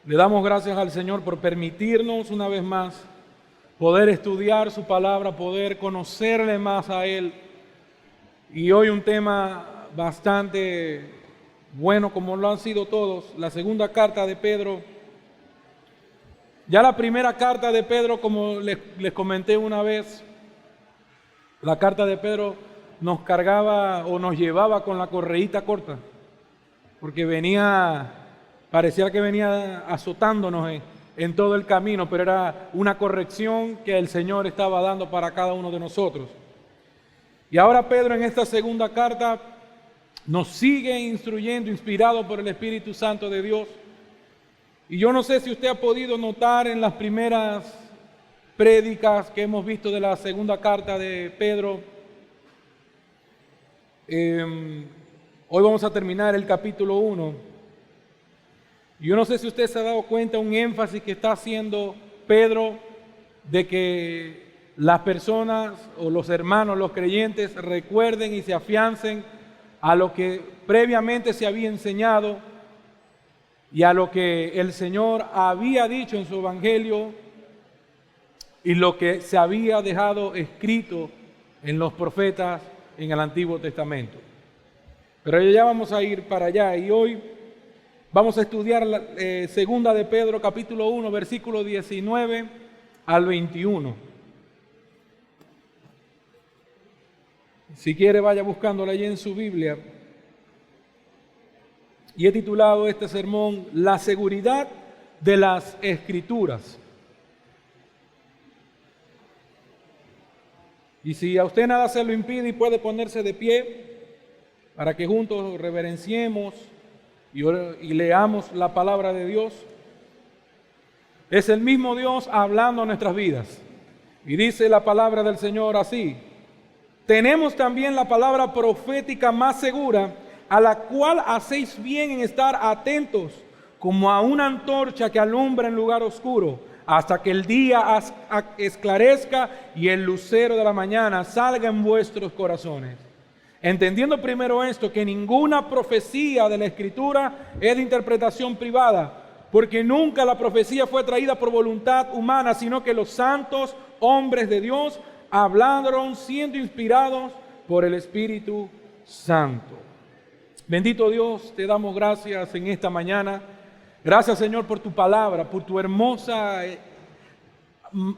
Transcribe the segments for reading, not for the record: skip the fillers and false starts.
Le damos gracias al Señor por permitirnos una vez más poder estudiar su palabra, poder conocerle más a Él. Y hoy un tema bastante bueno, como lo han sido todos, la segunda carta de Pedro. Ya la primera carta de Pedro, como les comenté una vez, la carta de Pedro nos cargaba o nos llevaba con la correíta corta, porque parecía que venía azotándonos en todo el camino, pero era una corrección que el Señor estaba dando para cada uno de nosotros. Y ahora Pedro en esta segunda carta nos sigue instruyendo, inspirado por el Espíritu Santo de Dios. Y yo no sé si usted ha podido notar en las primeras prédicas que hemos visto de la segunda carta de Pedro. Hoy vamos a terminar el capítulo 1. Yo no sé si usted se ha dado cuenta un énfasis que está haciendo Pedro de que las personas o los hermanos, los creyentes, recuerden y se afiancen a lo que previamente se había enseñado y a lo que el Señor había dicho en su evangelio y lo que se había dejado escrito en los profetas en el Antiguo Testamento. Pero ya vamos a ir para allá y hoy vamos a estudiar la segunda de Pedro, capítulo 1, versículo 19 al 21. Si quiere, vaya buscándola allí en su Biblia. Y he titulado este sermón, La seguridad de las Escrituras. Y si a usted nada se lo impide y puede ponerse de pie para que juntos reverenciemos y leamos la palabra de Dios. Es el mismo Dios hablando a nuestras vidas. Y dice la palabra del Señor así: tenemos también la palabra profética más segura, a la cual hacéis bien en estar atentos, como a una antorcha que alumbra en lugar oscuro, hasta que el día esclarezca y el lucero de la mañana salga en vuestros corazones. Entendiendo primero esto, que ninguna profecía de la Escritura es de interpretación privada, porque nunca la profecía fue traída por voluntad humana, sino que los santos hombres de Dios hablaron siendo inspirados por el Espíritu Santo. Bendito Dios, te damos gracias en esta mañana. Gracias, Señor, por tu palabra, por tu hermosa,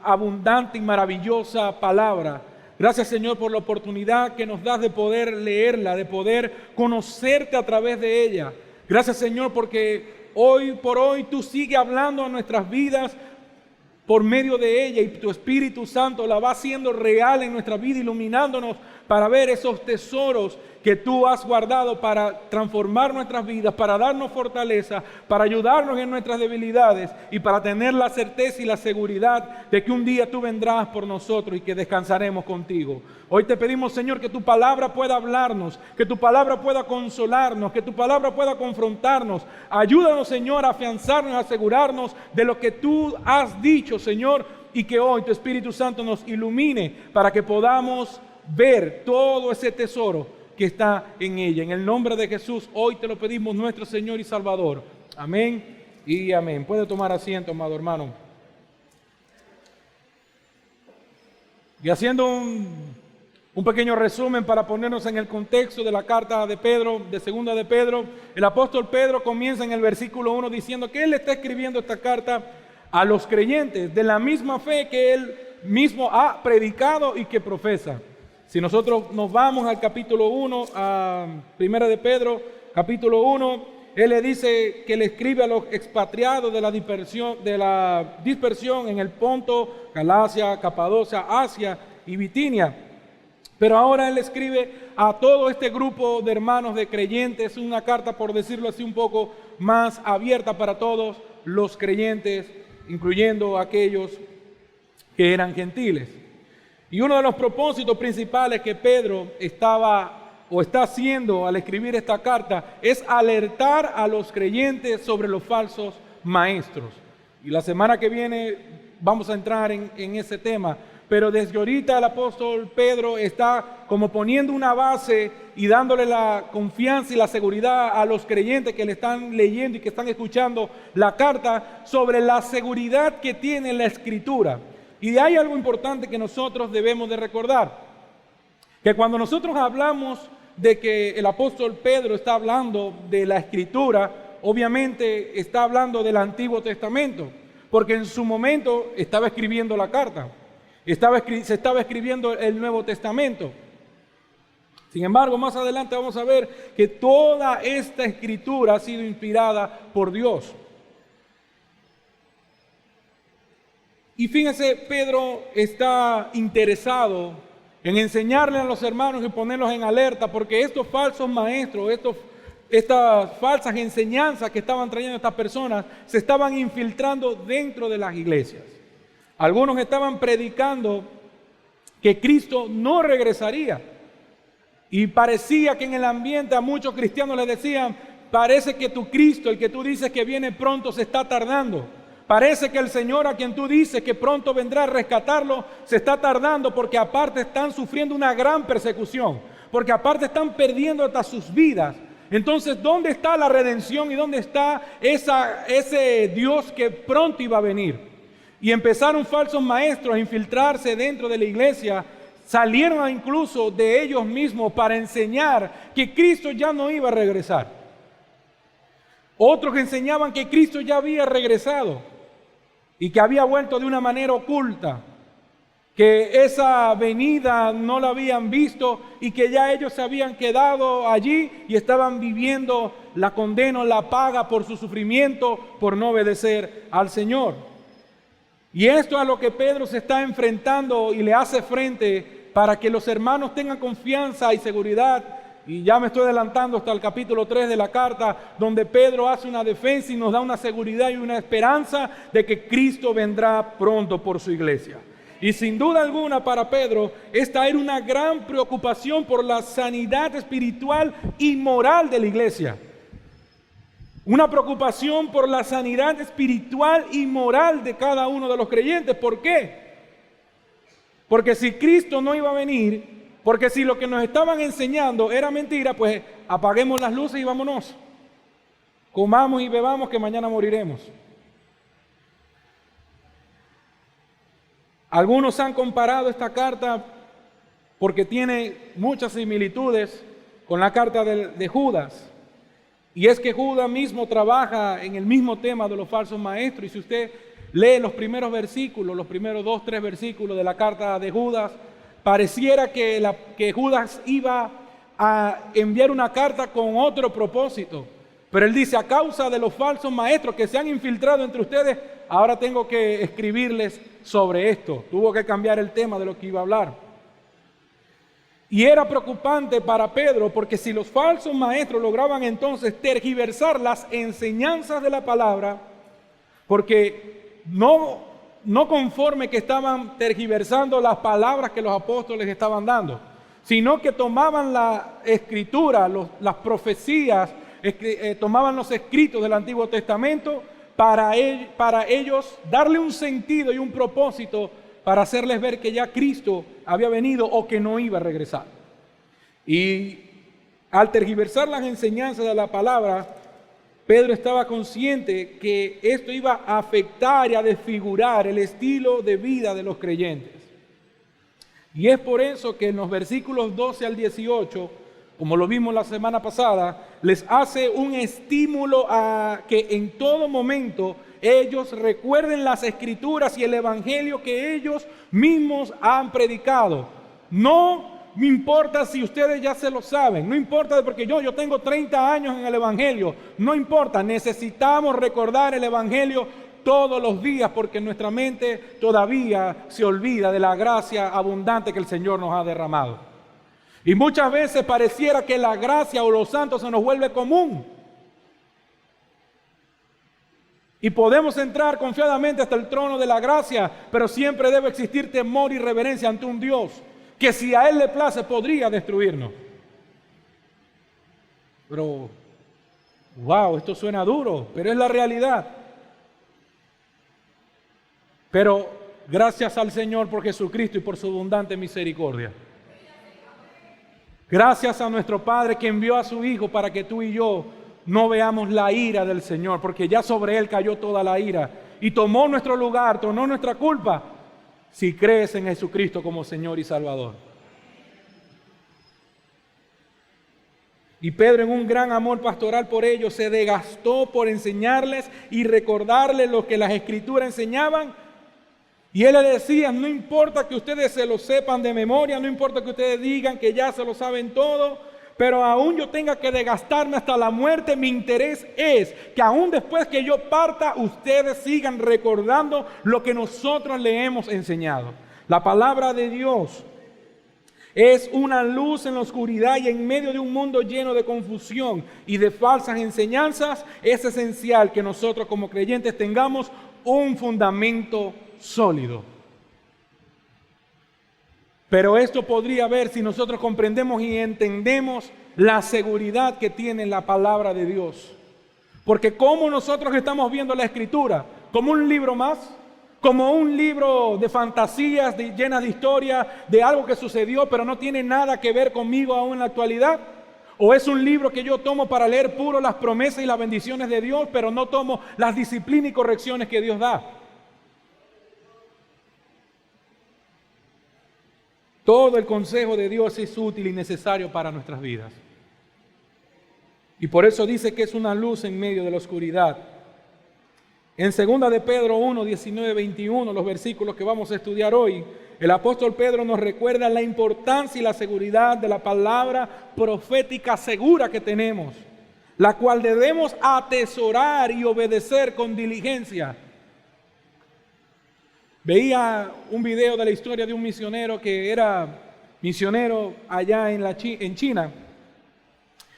abundante y maravillosa palabra. Gracias, Señor, por la oportunidad que nos das de poder leerla, de poder conocerte a través de ella. Gracias, Señor, porque hoy por hoy tú sigues hablando a nuestras vidas por medio de ella, y tu Espíritu Santo la va haciendo real en nuestra vida, iluminándonos para ver esos tesoros que tú has guardado para transformar nuestras vidas, para darnos fortaleza, para ayudarnos en nuestras debilidades y para tener la certeza y la seguridad de que un día tú vendrás por nosotros y que descansaremos contigo. Hoy te pedimos, Señor, que tu palabra pueda hablarnos, que tu palabra pueda consolarnos, que tu palabra pueda confrontarnos. Ayúdanos, Señor, a afianzarnos, a asegurarnos de lo que tú has dicho, Señor, y que hoy tu Espíritu Santo nos ilumine para que podamos ver todo ese tesoro que está en ella. En el nombre de Jesús, hoy te lo pedimos, nuestro Señor y Salvador. Amén y amén. Puede tomar asiento, amado hermano. Y haciendo un pequeño resumen para ponernos en el contexto de la carta de Pedro, de segunda de Pedro, el apóstol Pedro comienza en el versículo 1 diciendo que él está escribiendo esta carta a los creyentes de la misma fe que él mismo ha predicado y que profesa. Si nosotros nos vamos al capítulo 1, a primera de Pedro, capítulo 1, él le dice que le escribe a los expatriados de la dispersión en el Ponto, Galacia, Capadocia, Asia y Bitinia. Pero ahora él escribe a todo este grupo de hermanos, de creyentes, una carta, por decirlo así, un poco más abierta para todos los creyentes, incluyendo aquellos que eran gentiles. Y uno de los propósitos principales que Pedro está haciendo al escribir esta carta es alertar a los creyentes sobre los falsos maestros. Y la semana que viene vamos a entrar en ese tema. pero desde ahorita el apóstol Pedro está como poniendo una base y dándole la confianza y la seguridad a los creyentes que le están leyendo y que están escuchando la carta sobre la seguridad que tiene la Escritura. Y hay algo importante que nosotros debemos de recordar, que cuando nosotros hablamos de que el apóstol Pedro está hablando de la Escritura, obviamente está hablando del Antiguo Testamento, porque en su momento estaba escribiendo la carta, se estaba escribiendo el Nuevo Testamento. Sin embargo, más adelante vamos a ver que toda esta Escritura ha sido inspirada por Dios. Y fíjense, Pedro está interesado en enseñarle a los hermanos y ponerlos en alerta, porque estos falsos maestros, estas falsas enseñanzas que estaban trayendo estas personas, se estaban infiltrando dentro de las iglesias. Algunos estaban predicando que Cristo no regresaría. Y parecía que en el ambiente a muchos cristianos les decían, parece que tu Cristo, el que tú dices que viene pronto, se está tardando. Parece que el Señor a quien tú dices que pronto vendrá a rescatarlo, se está tardando, porque aparte están sufriendo una gran persecución, porque aparte están perdiendo hasta sus vidas. Entonces, ¿dónde está la redención y dónde está ese Dios que pronto iba a venir? Y empezaron falsos maestros a infiltrarse dentro de la iglesia, salieron incluso de ellos mismos para enseñar que Cristo ya no iba a regresar. Otros enseñaban que Cristo ya había regresado y que había vuelto de una manera oculta, que esa venida no la habían visto y que ya ellos se habían quedado allí y estaban viviendo la condena, la paga por su sufrimiento, por no obedecer al Señor. Y esto es a lo que Pedro se está enfrentando y le hace frente para que los hermanos tengan confianza y seguridad. Y ya me estoy adelantando hasta el capítulo 3 de la carta, donde Pedro hace una defensa y nos da una seguridad y una esperanza de que Cristo vendrá pronto por su iglesia. Y sin duda alguna para Pedro, esta era una gran preocupación por la sanidad espiritual y moral de la iglesia. Una preocupación por la sanidad espiritual y moral de cada uno de los creyentes. ¿Por qué? Porque si Cristo no iba a venir, porque si lo que nos estaban enseñando era mentira, pues apaguemos las luces y vámonos. Comamos y bebamos que mañana moriremos. Algunos han comparado esta carta porque tiene muchas similitudes con la carta de Judas. Y es que Judas mismo trabaja en el mismo tema de los falsos maestros. Y si usted lee los primeros versículos, los primeros 2, 3 versículos de la carta de Judas, pareciera que Judas iba a enviar una carta con otro propósito. Pero él dice, a causa de los falsos maestros que se han infiltrado entre ustedes, ahora tengo que escribirles sobre esto. Tuvo que cambiar el tema de lo que iba a hablar. Y era preocupante para Pedro, porque si los falsos maestros lograban entonces tergiversar las enseñanzas de la palabra, porque no conforme que estaban tergiversando las palabras que los apóstoles estaban dando, sino que tomaban la escritura, las profecías, tomaban los escritos del Antiguo Testamento para ellos darle un sentido y un propósito para hacerles ver que ya Cristo había venido o que no iba a regresar. Y al tergiversar las enseñanzas de la palabra, Pedro estaba consciente que esto iba a afectar y a desfigurar el estilo de vida de los creyentes. Y es por eso que en los versículos 12 al 18, como lo vimos la semana pasada, les hace un estímulo a que en todo momento ellos recuerden las escrituras y el evangelio que ellos mismos han predicado. No me importa si ustedes ya se lo saben, no importa porque yo tengo 30 años en el evangelio, no importa, necesitamos recordar el evangelio todos los días porque nuestra mente todavía se olvida de la gracia abundante que el Señor nos ha derramado. Y muchas veces pareciera que la gracia o los santos se nos vuelve común. Y podemos entrar confiadamente hasta el trono de la gracia, pero siempre debe existir temor y reverencia ante un Dios que si a Él le place podría destruirnos. Pero, wow, esto suena duro, pero es la realidad. Pero gracias al Señor por Jesucristo y por su abundante misericordia. Gracias a nuestro Padre que envió a su Hijo para que tú y yo no veamos la ira del Señor, porque ya sobre Él cayó toda la ira y tomó nuestro lugar, tomó nuestra culpa, si crees en Jesucristo como Señor y Salvador. Y Pedro, en un gran amor pastoral por ellos, se desgastó por enseñarles y recordarles lo que las Escrituras enseñaban. Y él les decía, no importa que ustedes se lo sepan de memoria, no importa que ustedes digan que ya se lo saben todo, pero aún yo tenga que desgastarme hasta la muerte, mi interés es que aún después que yo parta, ustedes sigan recordando lo que nosotros les hemos enseñado. La palabra de Dios es una luz en la oscuridad, y en medio de un mundo lleno de confusión y de falsas enseñanzas, es esencial que nosotros como creyentes tengamos un fundamento sólido. Pero esto podría haber si nosotros comprendemos y entendemos la seguridad que tiene la palabra de Dios. Porque como nosotros estamos viendo la Escritura, como un libro más, como un libro de fantasías llenas de historias, de algo que sucedió, pero no tiene nada que ver conmigo aún en la actualidad. O es un libro que yo tomo para leer puro las promesas y las bendiciones de Dios, pero no tomo las disciplinas y correcciones que Dios da. Todo el consejo de Dios es útil y necesario para nuestras vidas. Y por eso dice que es una luz en medio de la oscuridad. En 2 de Pedro 1, 19, 21, los versículos que vamos a estudiar hoy, el apóstol Pedro nos recuerda la importancia y la seguridad de la palabra profética segura que tenemos, la cual debemos atesorar y obedecer con diligencia. Veía un video de la historia de un misionero que era misionero allá en China,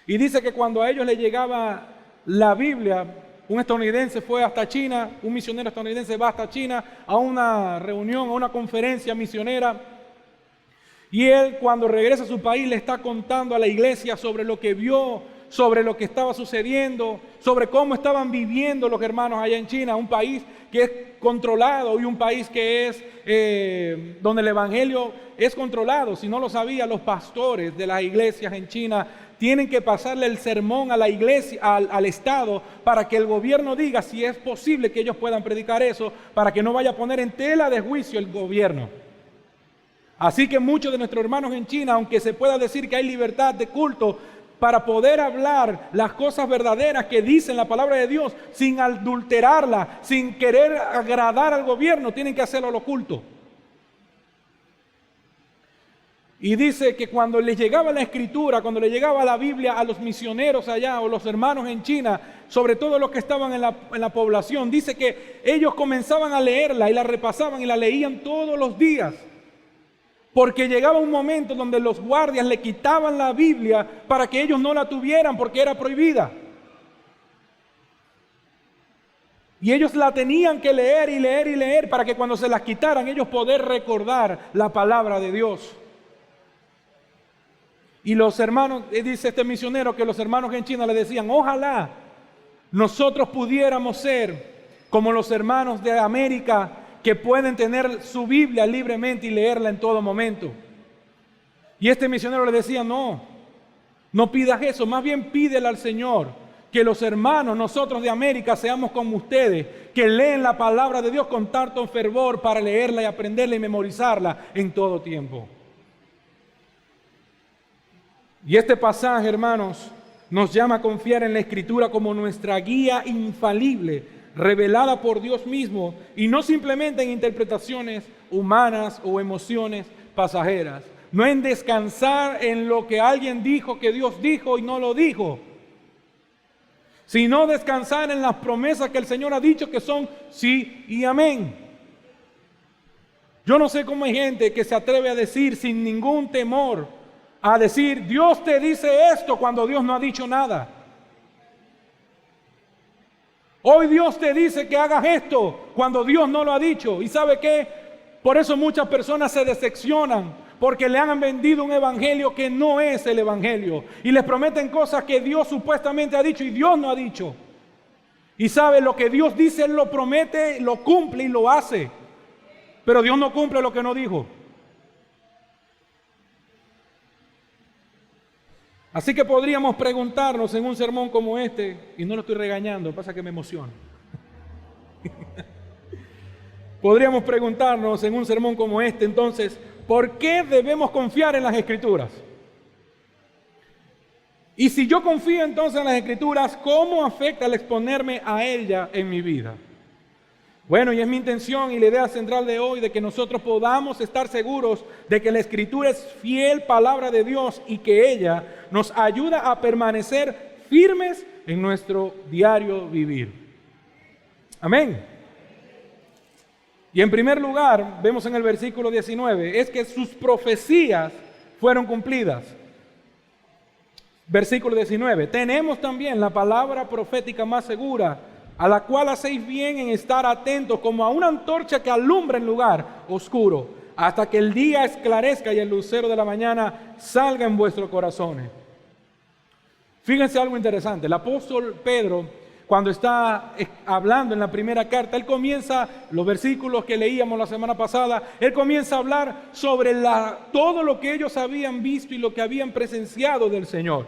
y dice que cuando a ellos les llegaba la Biblia, un estadounidense fue hasta China, un misionero estadounidense va hasta China a una reunión, a una conferencia misionera, y él cuando regresa a su país le está contando a la iglesia sobre lo que vio, sobre lo que estaba sucediendo, sobre cómo estaban viviendo los hermanos allá en China, un país que es controlado y un país que es donde el evangelio es controlado. Si no lo sabía, los pastores de las iglesias en China tienen que pasarle el sermón a la iglesia, al Estado, para que el gobierno diga si es posible que ellos puedan predicar eso, para que no vaya a poner en tela de juicio el gobierno. Así que muchos de nuestros hermanos en China, aunque se pueda decir que hay libertad de culto, para poder hablar las cosas verdaderas que dicen la palabra de Dios, sin adulterarla, sin querer agradar al gobierno, tienen que hacerlo al oculto. Y dice que cuando les llegaba la Escritura, cuando les llegaba la Biblia a los misioneros allá o los hermanos en China, sobre todo los que estaban en la población, dice que ellos comenzaban a leerla y la repasaban y la leían todos los días. Porque llegaba un momento donde los guardias le quitaban la Biblia para que ellos no la tuvieran porque era prohibida. Y ellos la tenían que leer y leer y leer para que cuando se las quitaran ellos poder recordar la palabra de Dios. Y los hermanos, dice este misionero, que los hermanos en China le decían, ojalá nosotros pudiéramos ser como los hermanos de América, que pueden tener su Biblia libremente y leerla en todo momento. Y este misionero le decía, no pidas eso, más bien pídele al Señor que los hermanos, nosotros de América, seamos como ustedes, que leen la palabra de Dios con tanto fervor para leerla y aprenderla y memorizarla en todo tiempo. Y este pasaje, hermanos, nos llama a confiar en la Escritura como nuestra guía infalible, revelada por Dios mismo, y no simplemente en interpretaciones humanas o emociones pasajeras. No en descansar en lo que alguien dijo que Dios dijo y no lo dijo, sino descansar en las promesas que el Señor ha dicho que son sí y amén. Yo no sé cómo hay gente que se atreve a decir sin ningún temor, a decir, Dios te dice esto cuando Dios no ha dicho nada. Hoy Dios te dice que hagas esto cuando Dios no lo ha dicho. ¿Y sabe qué? Por eso muchas personas se decepcionan, porque le han vendido un evangelio que no es el evangelio. Y les prometen cosas que Dios supuestamente ha dicho y Dios no ha dicho. Y sabe, lo que Dios dice, Él lo promete, lo cumple y lo hace. pero Dios no cumple lo que no dijo. Así que podríamos preguntarnos en un sermón como este, y no lo estoy regañando, pasa que me emociona. Podríamos preguntarnos en un sermón como este, entonces, ¿por qué debemos confiar en las Escrituras? Y si yo confío entonces en las Escrituras, ¿cómo afecta el exponerme a ella en mi vida? Bueno, y es mi intención y la idea central de hoy de que nosotros podamos estar seguros de que la Escritura es fiel palabra de Dios y que ella nos ayuda a permanecer firmes en nuestro diario vivir. Amén. Y en primer lugar, vemos en el versículo 19, es que sus profecías fueron cumplidas. Versículo 19, tenemos también la palabra profética más segura, a la cual hacéis bien en estar atentos como a una antorcha que alumbra en lugar oscuro, hasta que el día esclarezca y el lucero de la mañana salga en vuestros corazones. Fíjense algo interesante, el apóstol Pedro, cuando está hablando en la primera carta, él comienza, los versículos que leíamos la semana pasada, él comienza a hablar sobre todo lo que ellos habían visto y lo que habían presenciado del Señor.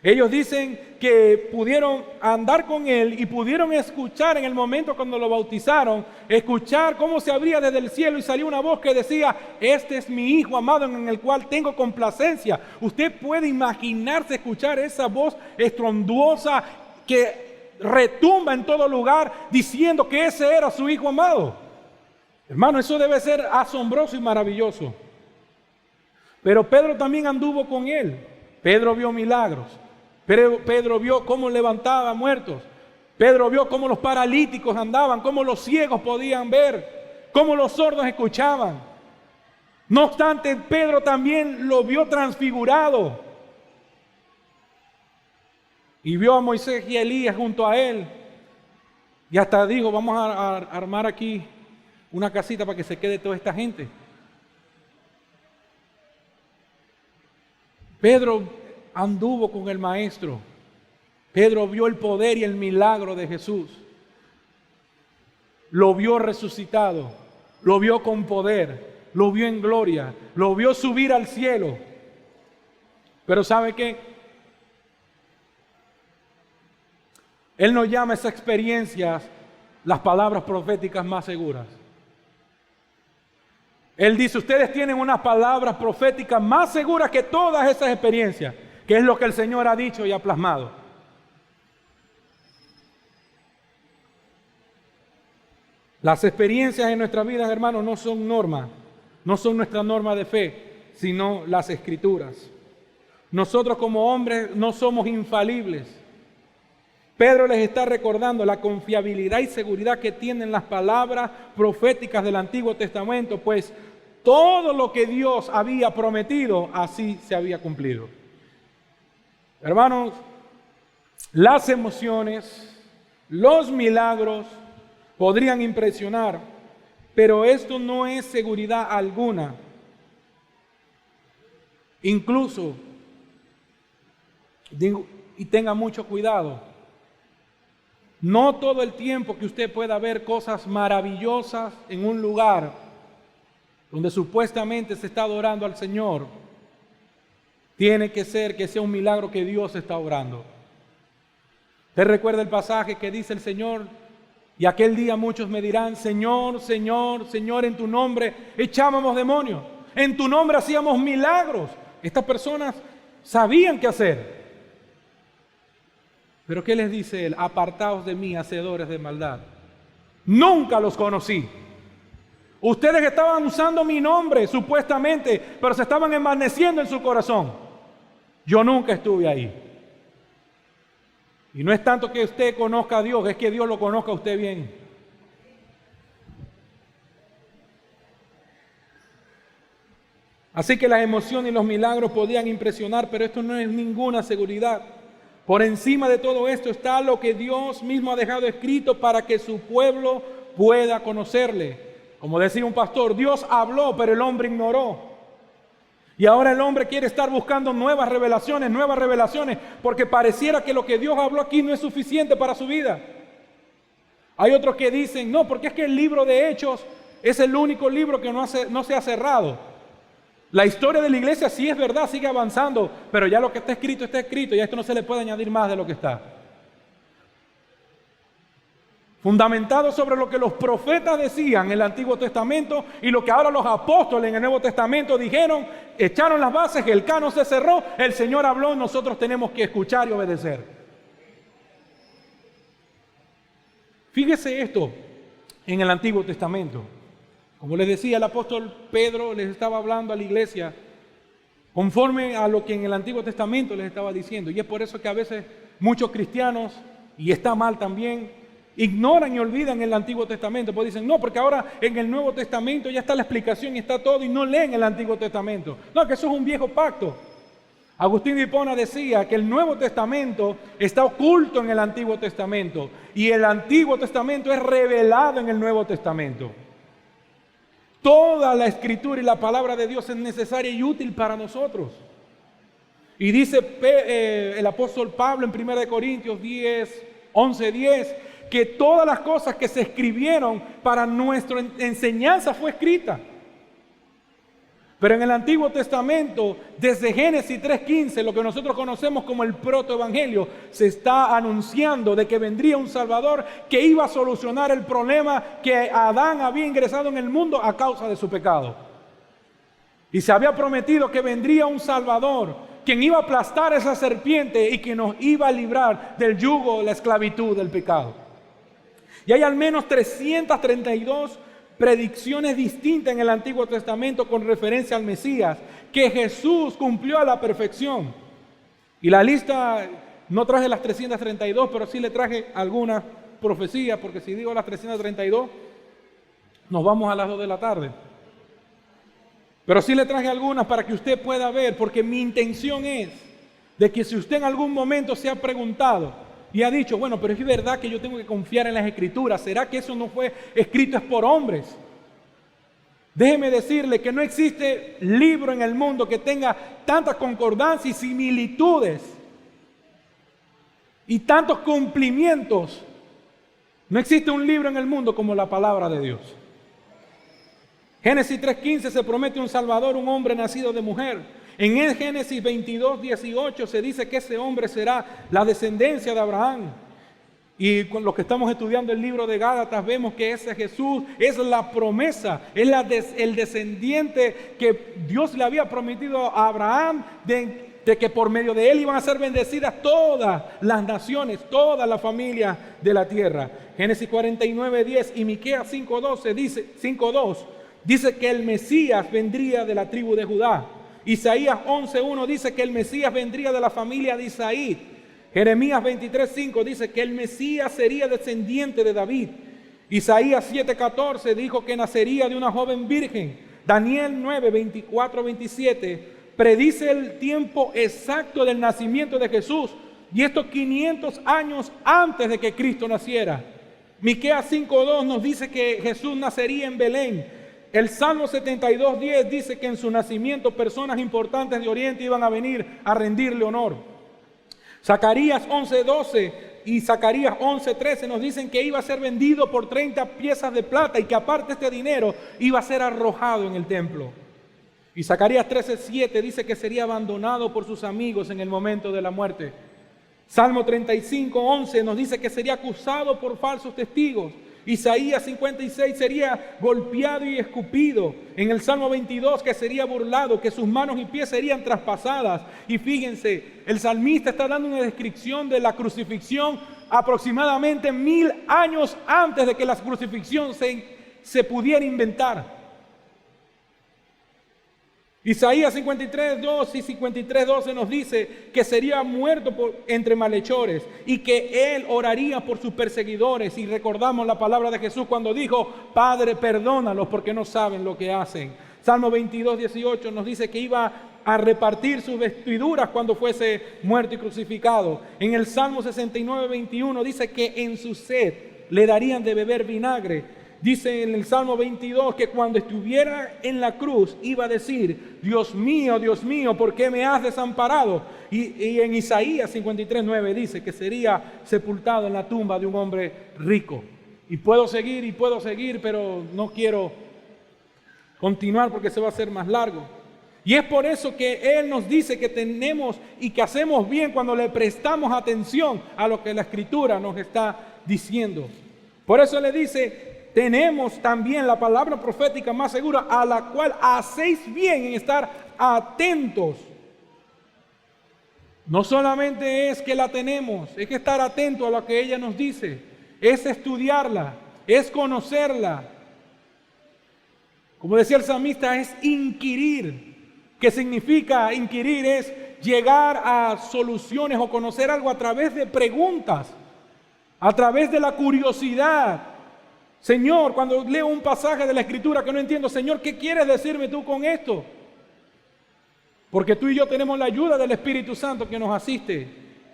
Ellos dicen que pudieron andar con Él y pudieron escuchar en el momento cuando lo bautizaron, escuchar cómo se abría desde el cielo y salió una voz que decía, este es mi Hijo amado en el cual tengo complacencia. Usted puede imaginarse escuchar esa voz estronduosa que retumba en todo lugar diciendo que ese era su Hijo amado. Hermano, eso debe ser asombroso y maravilloso. Pero Pedro también anduvo con Él. Pedro vio milagros. Pedro vio cómo levantaba muertos. Pedro vio cómo los paralíticos andaban, cómo los ciegos podían ver, cómo los sordos escuchaban. No obstante, Pedro también lo vio transfigurado. Y vio a Moisés y a Elías junto a él. Y hasta dijo, vamos a armar aquí una casita para que se quede toda esta gente. Pedro anduvo con el Maestro. Pedro vio el poder y el milagro de Jesús. Lo vio resucitado, lo vio con poder, lo vio en gloria, lo vio subir al cielo. Pero ¿sabe qué? Él nos llama a esas experiencias las palabras proféticas más seguras. Él dice, ustedes tienen unas palabras proféticas más seguras que todas esas experiencias, que es lo que el Señor ha dicho y ha plasmado. Las experiencias en nuestra vida, hermanos, no son norma, no son nuestra norma de fe, sino las Escrituras. Nosotros como hombres no somos infalibles. Pedro les está recordando la confiabilidad y seguridad que tienen las palabras proféticas del Antiguo Testamento, pues todo lo que Dios había prometido, así se había cumplido. Hermanos, las emociones, los milagros podrían impresionar, pero esto no es seguridad alguna. Incluso, digo, y tenga mucho cuidado, no todo el tiempo que usted pueda ver cosas maravillosas en un lugar donde supuestamente se está adorando al Señor, tiene que ser que sea un milagro que Dios está obrando. ¿Usted recuerda el pasaje que dice el Señor? Y aquel día muchos me dirán, Señor, Señor, Señor, en tu nombre echábamos demonios, en tu nombre hacíamos milagros. Estas personas sabían qué hacer. Pero ¿qué les dice Él? Apartaos de mí, hacedores de maldad. Nunca los conocí. Ustedes estaban usando mi nombre, supuestamente, pero se estaban envaneciendo en su corazón. Yo nunca estuve ahí. Y no es tanto que usted conozca a Dios, es que Dios lo conozca a usted bien. Así que las emociones y los milagros podían impresionar, pero esto no es ninguna seguridad. Por encima de todo esto está lo que Dios mismo ha dejado escrito para que su pueblo pueda conocerle. Como decía un pastor, Dios habló, pero el hombre ignoró. Y ahora el hombre quiere estar buscando nuevas revelaciones, porque pareciera que lo que Dios habló aquí no es suficiente para su vida. Hay otros que dicen, no, porque es que el libro de Hechos es el único libro que no se ha cerrado. La historia de la iglesia sí es verdad, sigue avanzando, pero ya lo que está escrito, y a esto no se le puede añadir más de lo que está. Fundamentado sobre lo que los profetas decían en el Antiguo Testamento y lo que ahora los apóstoles en el Nuevo Testamento dijeron, echaron las bases, el canon se cerró, el Señor habló, nosotros tenemos que escuchar y obedecer. Fíjese esto en el Antiguo Testamento. Como les decía, el apóstol Pedro les estaba hablando a la iglesia conforme a lo que en el Antiguo Testamento les estaba diciendo. Y es por eso que a veces muchos cristianos, y está mal también, ignoran y olvidan el Antiguo Testamento, pues dicen, no, porque ahora en el Nuevo Testamento ya está la explicación y está todo, y no leen el Antiguo Testamento. No, que eso es un viejo pacto. Agustín de Hipona decía que el Nuevo Testamento está oculto en el Antiguo Testamento, y el Antiguo Testamento es revelado en el Nuevo Testamento. Toda la Escritura y la palabra de Dios es necesaria y útil para nosotros. Y dice el apóstol Pablo en 1 Corintios 11:10, que todas las cosas que se escribieron para nuestra enseñanza fue escrita. Pero en el Antiguo Testamento, desde Génesis 3:15, lo que nosotros conocemos como el protoevangelio, se está anunciando de que vendría un Salvador que iba a solucionar el problema que Adán había ingresado en el mundo a causa de su pecado. Y se había prometido que vendría un Salvador, quien iba a aplastar a esa serpiente y que nos iba a librar del yugo, la esclavitud del pecado. Y hay al menos 332 predicciones distintas en el Antiguo Testamento con referencia al Mesías, que Jesús cumplió a la perfección. Y la lista, no traje las 332, pero sí le traje algunas profecías, porque si digo las 332, nos vamos a las 2 de la tarde. Pero sí le traje algunas para que usted pueda ver, porque mi intención es de que si usted en algún momento se ha preguntado y ha dicho, bueno, pero es verdad que yo tengo que confiar en las Escrituras, ¿será que eso no fue escrito por hombres? Déjeme decirle que no existe libro en el mundo que tenga tantas concordancias y similitudes y tantos cumplimientos. No existe un libro en el mundo como la palabra de Dios. Génesis 3:15 se promete un Salvador, un hombre nacido de mujer. En el Génesis 22:18 se dice que ese hombre será la descendencia de Abraham. Y con los que estamos estudiando el libro de Gálatas vemos que ese Jesús es la promesa, es el descendiente que Dios le había prometido a Abraham de que por medio de él iban a ser bendecidas todas las naciones, toda la familia de la tierra. Génesis 49:10 y Miqueas 5:2 dice que el Mesías vendría de la tribu de Judá. Isaías 11:1 dice que el Mesías vendría de la familia de Isaí. Jeremías 23:5 dice que el Mesías sería descendiente de David. Isaías 7:14 dijo que nacería de una joven virgen. Daniel 9:24-27 predice el tiempo exacto del nacimiento de Jesús, y esto 500 años antes de que Cristo naciera. Miqueas 5:2 nos dice que Jesús nacería en Belén. El Salmo 72:10 dice que en su nacimiento personas importantes de Oriente iban a venir a rendirle honor. Zacarías 11:12 y Zacarías 11:13 nos dicen que iba a ser vendido por 30 piezas de plata y que aparte este dinero iba a ser arrojado en el templo. Y Zacarías 13:7 dice que sería abandonado por sus amigos en el momento de la muerte. Salmo 35:11 nos dice que sería acusado por falsos testigos. Isaías 56 sería golpeado y escupido. En el Salmo 22 que sería burlado, que sus manos y pies serían traspasadas. Y fíjense, el salmista está dando una descripción de la crucifixión aproximadamente 1000 años antes de que la crucifixión se pudiera inventar. Isaías 53:2 y 53:12 nos dice que sería muerto entre malhechores y que él oraría por sus perseguidores. Y recordamos la palabra de Jesús cuando dijo, Padre, perdónalos porque no saben lo que hacen. Salmo 22:18 nos dice que iba a repartir sus vestiduras cuando fuese muerto y crucificado. En el Salmo 69:21 dice que en su sed le darían de beber vinagre. Dice en el Salmo 22 que cuando estuviera en la cruz iba a decir, Dios mío, ¿por qué me has desamparado? Y en Isaías 53:9 dice que sería sepultado en la tumba de un hombre rico. Y puedo seguir, pero no quiero continuar porque se va a hacer más largo. Y es por eso que Él nos dice que tenemos y que hacemos bien cuando le prestamos atención a lo que la Escritura nos está diciendo. Por eso le dice, tenemos también la palabra profética más segura, a la cual hacéis bien en estar atentos. No solamente es que la tenemos, es que estar atento a lo que ella nos dice, es estudiarla, es conocerla. Como decía el salmista, es inquirir. ¿Qué significa inquirir? Es llegar a soluciones o conocer algo a través de preguntas, a través de la curiosidad. Señor, cuando leo un pasaje de la Escritura que no entiendo, Señor, ¿qué quieres decirme tú con esto? Porque tú y yo tenemos la ayuda del Espíritu Santo que nos asiste.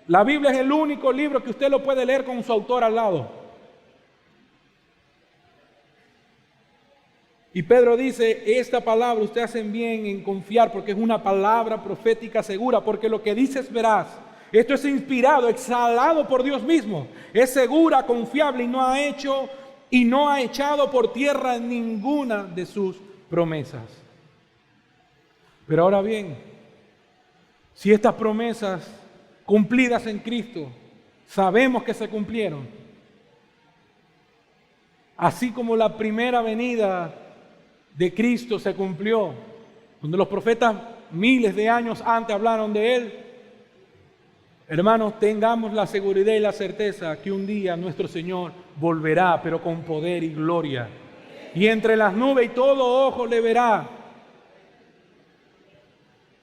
La Biblia es el único libro que usted lo puede leer con su autor al lado. Y Pedro dice, esta palabra ustedes hacen bien en confiar porque es una palabra profética segura, porque lo que dice es veraz. Esto es inspirado, exhalado por Dios mismo. Es segura, confiable y no ha echado por tierra ninguna de sus promesas. Pero ahora bien, si estas promesas cumplidas en Cristo, sabemos que se cumplieron, así como la primera venida de Cristo se cumplió, donde los profetas miles de años antes hablaron de Él, hermanos, tengamos la seguridad y la certeza que un día nuestro Señor volverá, pero con poder y gloria. Y entre las nubes y todo ojo le verá.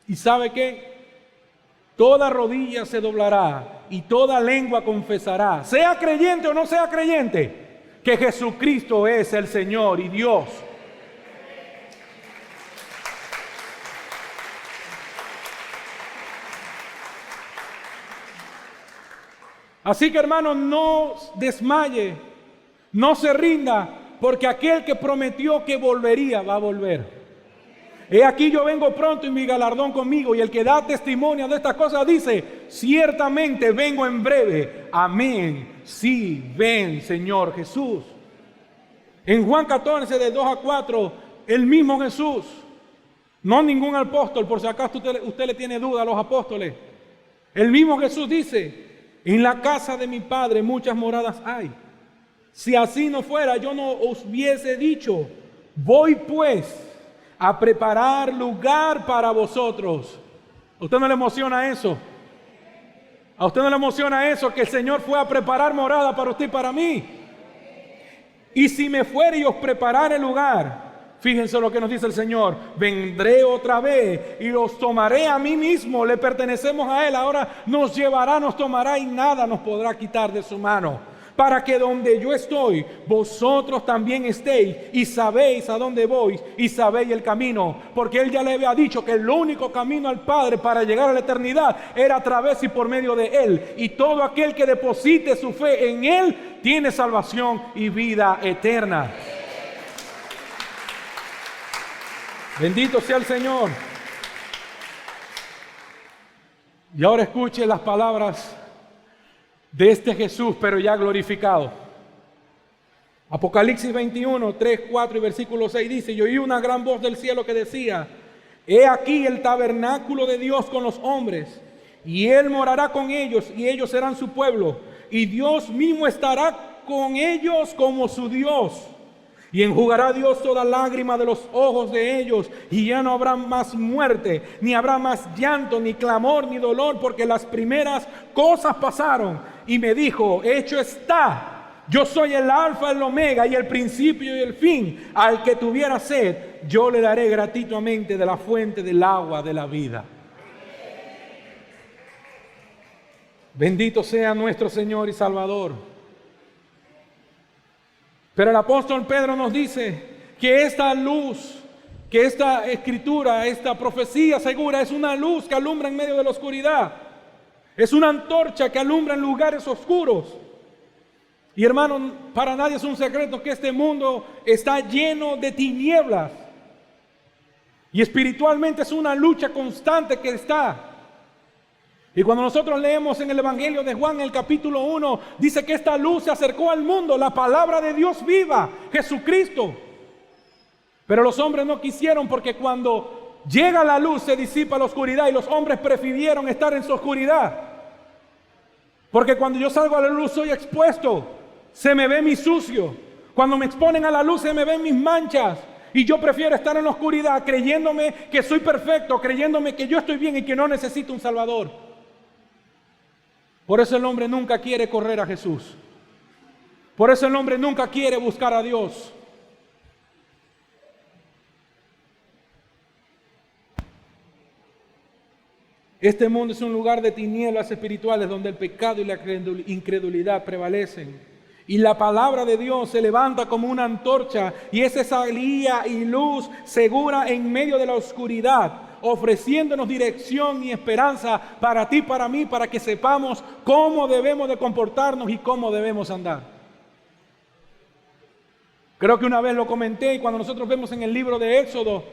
¿Y sabe qué? Toda rodilla se doblará y toda lengua confesará, sea creyente o no sea creyente, que Jesucristo es el Señor y Dios. Así que, hermano, no desmaye, no se rinda, porque aquel que prometió que volvería, va a volver. He aquí yo vengo pronto y mi galardón conmigo, y el que da testimonio de estas cosas dice, ciertamente vengo en breve. Amén. Sí, ven, Señor Jesús. En Juan 14, de 2 a 4, el mismo Jesús, no ningún apóstol, por si acaso usted le tiene duda a los apóstoles. El mismo Jesús dice, en la casa de mi Padre muchas moradas hay. Si así no fuera, yo no os hubiese dicho, voy pues a preparar lugar para vosotros. ¿A usted no le emociona eso? ¿A usted no le emociona eso? Que el Señor fue a preparar morada para usted y para mí. Y si me fuere y os preparare lugar, fíjense lo que nos dice el Señor, vendré otra vez y los tomaré a mí mismo, le pertenecemos a Él, ahora nos llevará, nos tomará y nada nos podrá quitar de su mano, para que donde yo estoy, vosotros también estéis y sabéis a dónde voy y sabéis el camino, porque Él ya le había dicho que el único camino al Padre para llegar a la eternidad era a través y por medio de Él, y todo aquel que deposite su fe en Él tiene salvación y vida eterna. Bendito sea el Señor. Y ahora escuche las palabras de este Jesús, pero ya glorificado. Apocalipsis 21, 3, 4 y versículo 6 dice, y oí una gran voz del cielo que decía, he aquí el tabernáculo de Dios con los hombres, y Él morará con ellos, y ellos serán su pueblo, y Dios mismo estará con ellos como su Dios. Y enjugará Dios toda lágrima de los ojos de ellos, y ya no habrá más muerte, ni habrá más llanto, ni clamor, ni dolor, porque las primeras cosas pasaron. Y me dijo, hecho está, yo soy el alfa, el omega, y el principio y el fin. Al que tuviera sed, yo le daré gratuitamente de la fuente del agua de la vida. Bendito sea nuestro Señor y Salvador. Pero el apóstol Pedro nos dice que esta luz, que esta escritura, esta profecía segura es una luz que alumbra en medio de la oscuridad. Es una antorcha que alumbra en lugares oscuros. Y hermano, para nadie es un secreto que este mundo está lleno de tinieblas. Y espiritualmente es una lucha constante que está. Y cuando nosotros leemos en el Evangelio de Juan, en el capítulo 1, dice que esta luz se acercó al mundo, la palabra de Dios viva, Jesucristo. Pero los hombres no quisieron, porque cuando llega la luz se disipa la oscuridad y los hombres prefirieron estar en su oscuridad. Porque cuando yo salgo a la luz soy expuesto, se me ve mi sucio. Cuando me exponen a la luz se me ven mis manchas. Y yo prefiero estar en la oscuridad creyéndome que soy perfecto, creyéndome que yo estoy bien y que no necesito un Salvador. Por eso el hombre nunca quiere correr a Jesús. Por eso el hombre nunca quiere buscar a Dios. Este mundo es un lugar de tinieblas espirituales donde el pecado y la incredulidad prevalecen. Y la palabra de Dios se levanta como una antorcha y es esa guía y luz segura en medio de la oscuridad, ofreciéndonos dirección y esperanza para ti, para mí, para que sepamos cómo debemos de comportarnos y cómo debemos andar. Creo que una vez lo comenté, y cuando nosotros vemos en el libro de Éxodo,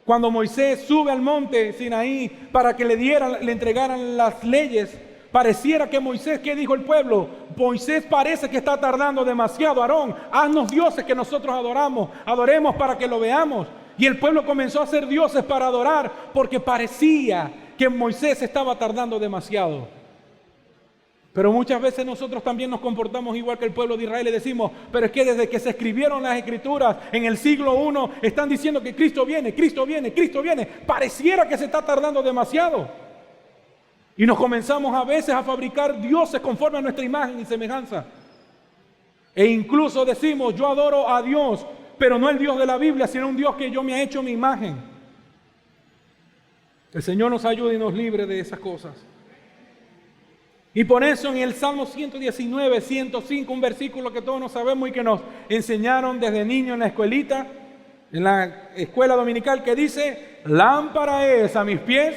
cuando Moisés sube al monte Sinaí para que le entregaran las leyes, pareciera que Moisés, ¿qué dijo el pueblo? Moisés parece que está tardando demasiado. Aarón, haznos dioses que nosotros adoremos para que lo veamos. Y el pueblo comenzó a hacer dioses para adorar porque parecía que Moisés estaba tardando demasiado. Pero muchas veces nosotros también nos comportamos igual que el pueblo de Israel y decimos, pero es que desde que se escribieron las escrituras en el siglo I están diciendo que Cristo viene, Cristo viene, Cristo viene. Pareciera que se está tardando demasiado. Y nos comenzamos a veces a fabricar dioses conforme a nuestra imagen y semejanza. E incluso decimos, yo adoro a Dios, pero no el Dios de la Biblia, sino un Dios que yo me ha hecho mi imagen. El Señor nos ayude y nos libre de esas cosas. Y por eso en el Salmo 119, 105, un versículo que todos nos sabemos y que nos enseñaron desde niños en la escuelita, en la escuela dominical, que dice, lámpara es a mis pies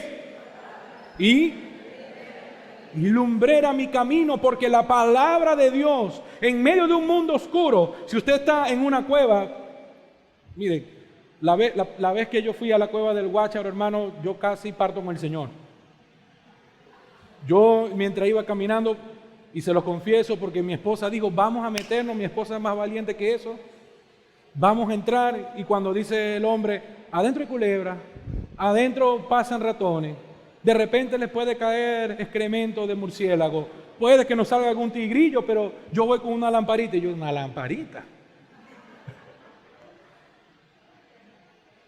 y lumbrera mi camino, porque la palabra de Dios en medio de un mundo oscuro, si usted está en una cueva, mire, la vez que yo fui a la cueva del Guácharo, hermano, yo casi parto con el Señor. Yo mientras iba caminando, y se lo confieso porque mi esposa dijo, vamos a meternos, mi esposa es más valiente que eso, vamos a entrar, y cuando dice el hombre, adentro hay culebra, adentro pasan ratones, de repente les puede caer excremento de murciélago, puede que nos salga algún tigrillo, pero yo voy con una lamparita, y yo, una lamparita.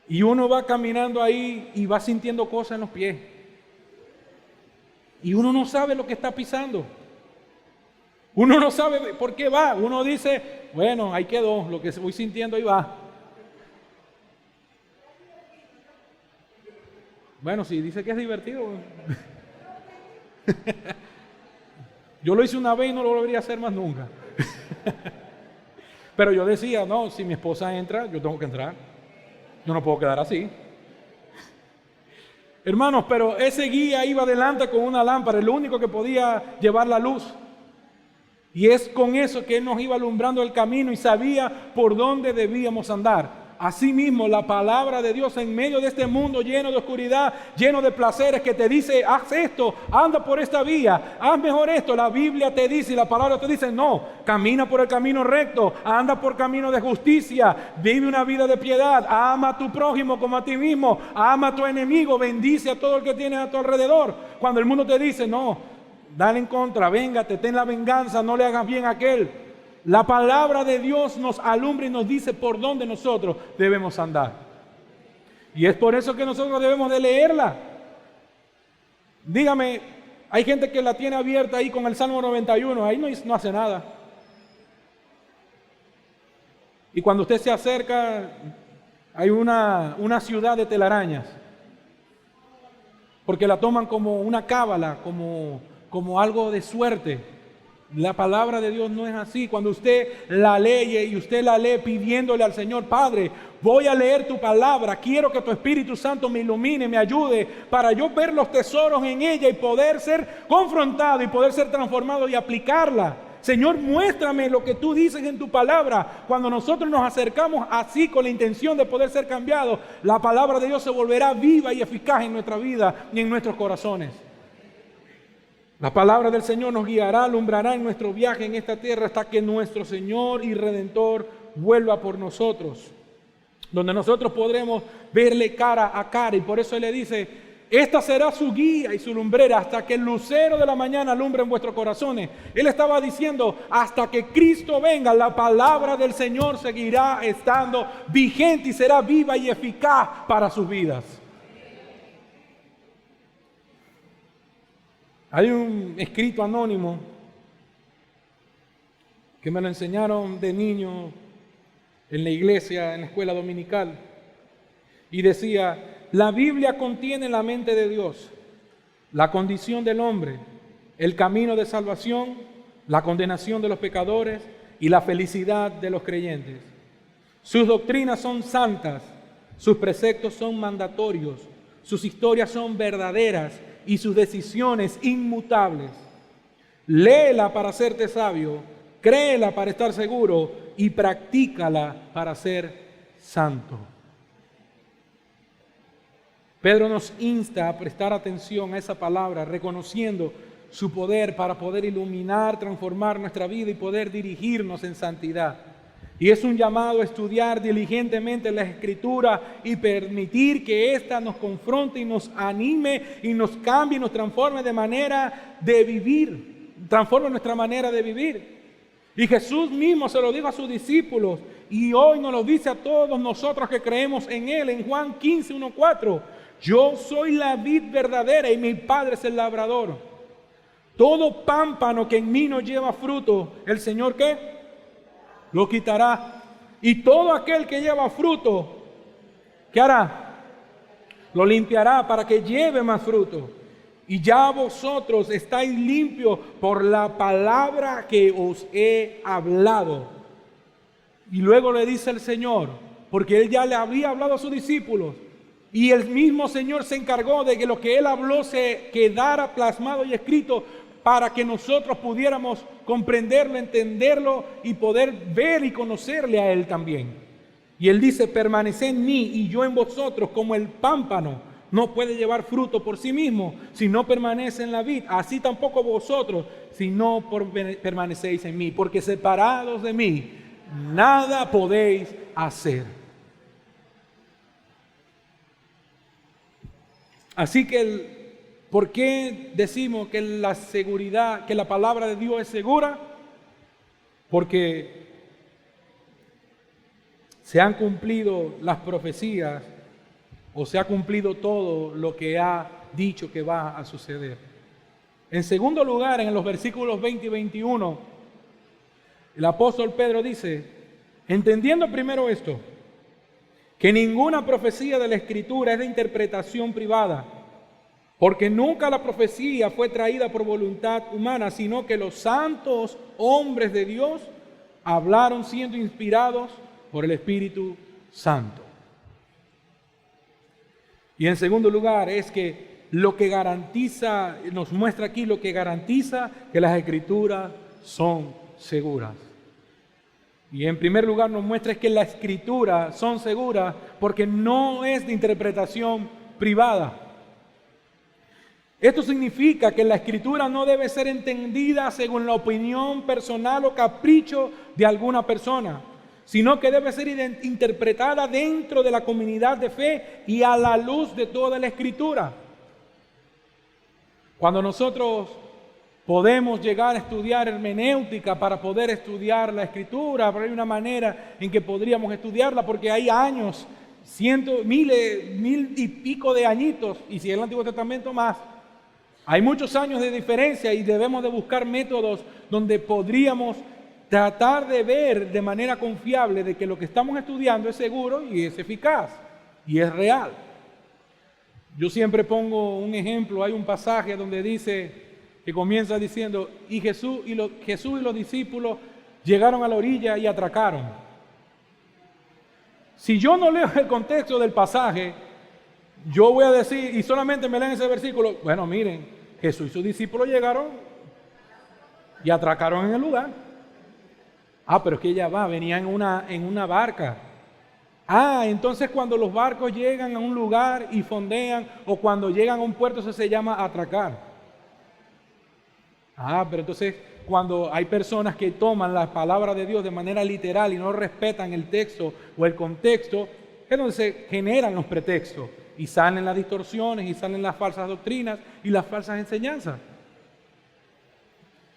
Y uno va caminando ahí y va sintiendo cosas en los pies. Y uno no sabe lo que está pisando. Uno no sabe por qué va. Uno dice, bueno, ahí quedó, lo que voy sintiendo ahí va. Bueno, si dice que es divertido. Yo lo hice una vez y no lo volvería a hacer más nunca. Pero yo decía, no, si mi esposa entra, yo tengo que entrar. Yo no puedo quedar así. Hermanos, pero ese guía iba adelante con una lámpara, lo único que podía llevar la luz. Y es con eso que Él nos iba alumbrando el camino y sabía por dónde debíamos andar. Asimismo, la palabra de Dios en medio de este mundo lleno de oscuridad, lleno de placeres, que te dice, haz esto, anda por esta vía, haz mejor esto. La Biblia te dice y la palabra te dice, no, camina por el camino recto, anda por camino de justicia, vive una vida de piedad, ama a tu prójimo como a ti mismo, ama a tu enemigo, bendice a todo el que tienes a tu alrededor. Cuando el mundo te dice, no, dale en contra, véngate, ten la venganza, no le hagas bien a aquel. La palabra de Dios nos alumbra y nos dice por dónde nosotros debemos andar. Y es por eso que nosotros debemos de leerla. Dígame, hay gente que la tiene abierta ahí con el Salmo 91, ahí no hace nada. Y cuando usted se acerca, hay una ciudad de telarañas. Porque la toman como una cábala, como algo de suerte. La palabra de Dios no es así. Cuando usted la lee y usted la lee pidiéndole al Señor, Padre, voy a leer tu palabra, quiero que tu Espíritu Santo me ilumine, me ayude para yo ver los tesoros en ella y poder ser confrontado y poder ser transformado y aplicarla. Señor, muéstrame lo que tú dices en tu palabra. Cuando nosotros nos acercamos así con la intención de poder ser cambiados, la palabra de Dios se volverá viva y eficaz en nuestra vida y en nuestros corazones. La palabra del Señor nos guiará, alumbrará en nuestro viaje en esta tierra hasta que nuestro Señor y Redentor vuelva por nosotros. donde nosotros podremos verle cara a cara. Y por eso Él le dice, esta será su guía y su lumbrera hasta que el lucero de la mañana alumbre en vuestros corazones. Él estaba diciendo, hasta que Cristo venga, la palabra del Señor seguirá estando vigente y será viva y eficaz para sus vidas. Hay un escrito anónimo que me lo enseñaron de niño en la iglesia, en la escuela dominical, y decía, la Biblia contiene la mente de Dios, la condición del hombre, el camino de salvación, la condenación de los pecadores y la felicidad de los creyentes. Sus doctrinas son santas, sus preceptos son mandatorios, sus historias son verdaderas y sus decisiones inmutables. Léela para hacerte sabio, créela para estar seguro y practícala para ser santo. Pedro nos insta a prestar atención a esa palabra, reconociendo su poder para poder iluminar, transformar nuestra vida y poder dirigirnos en santidad. Y es un llamado a estudiar diligentemente la Escritura y permitir que ésta nos confronte y nos anime y nos cambie y nos transforme de manera de vivir, transforme nuestra manera de vivir. Y Jesús mismo se lo dijo a sus discípulos y hoy nos lo dice a todos nosotros que creemos en Él en Juan 15, 1-4. Yo soy la vid verdadera y mi Padre es el labrador. Todo pámpano que en mí no lleva fruto, ¿el Señor qué? Lo quitará. Y todo aquel que lleva fruto, ¿qué hará? Lo limpiará para que lleve más fruto. Y ya vosotros estáis limpios por la palabra que os he hablado. Y luego le dice el Señor, porque Él ya le había hablado a sus discípulos, y el mismo Señor se encargó de que lo que Él habló se quedara plasmado y escrito para que nosotros pudiéramos comprenderlo, entenderlo y poder ver y conocerle a Él también. Y Él dice, permaneced en mí y yo en vosotros, como el pámpano no puede llevar fruto por sí mismo si no permanece en la vid, así tampoco vosotros si no permanecéis en mí, porque separados de mí nada podéis hacer. Así que ¿por qué decimos que la seguridad, que la palabra de Dios es segura? Porque se han cumplido las profecías o se ha cumplido todo lo que ha dicho que va a suceder. En segundo lugar, en los versículos 20 y 21, el apóstol Pedro dice, entendiendo primero esto, que ninguna profecía de la Escritura es de interpretación privada, porque nunca la profecía fue traída por voluntad humana, sino que los santos hombres de Dios hablaron siendo inspirados por el Espíritu Santo. Y en segundo lugar es que lo que garantiza, nos muestra aquí lo que garantiza que las Escrituras son seguras. Y en primer lugar nos muestra es que las Escrituras son seguras porque no es de interpretación privada. Esto significa que la Escritura no debe ser entendida según la opinión personal o capricho de alguna persona, sino que debe ser interpretada dentro de la comunidad de fe y a la luz de toda la Escritura. Cuando nosotros podemos llegar a estudiar hermenéutica para poder estudiar la Escritura, pero hay una manera en que podríamos estudiarla porque hay años, mil y pico de añitos, y si es el Antiguo Testamento más. Hay muchos años de diferencia y debemos de buscar métodos donde podríamos tratar de ver de manera confiable de que lo que estamos estudiando es seguro y es eficaz y es real. Yo siempre pongo un ejemplo, hay un pasaje donde dice, que comienza diciendo, y Jesús y los discípulos llegaron a la orilla y atracaron. Si yo no leo el contexto del pasaje, yo voy a decir, y solamente me leen ese versículo, bueno, miren, Jesús y sus discípulos llegaron y atracaron en el lugar. Pero es que ya venían en una barca. Entonces cuando los barcos llegan a un lugar y fondean, o cuando llegan a un puerto, eso se llama atracar. Pero entonces cuando hay personas que toman la palabra de Dios de manera literal y no respetan el texto o el contexto, es donde se generan los pretextos y salen las distorsiones y salen las falsas doctrinas y las falsas enseñanzas.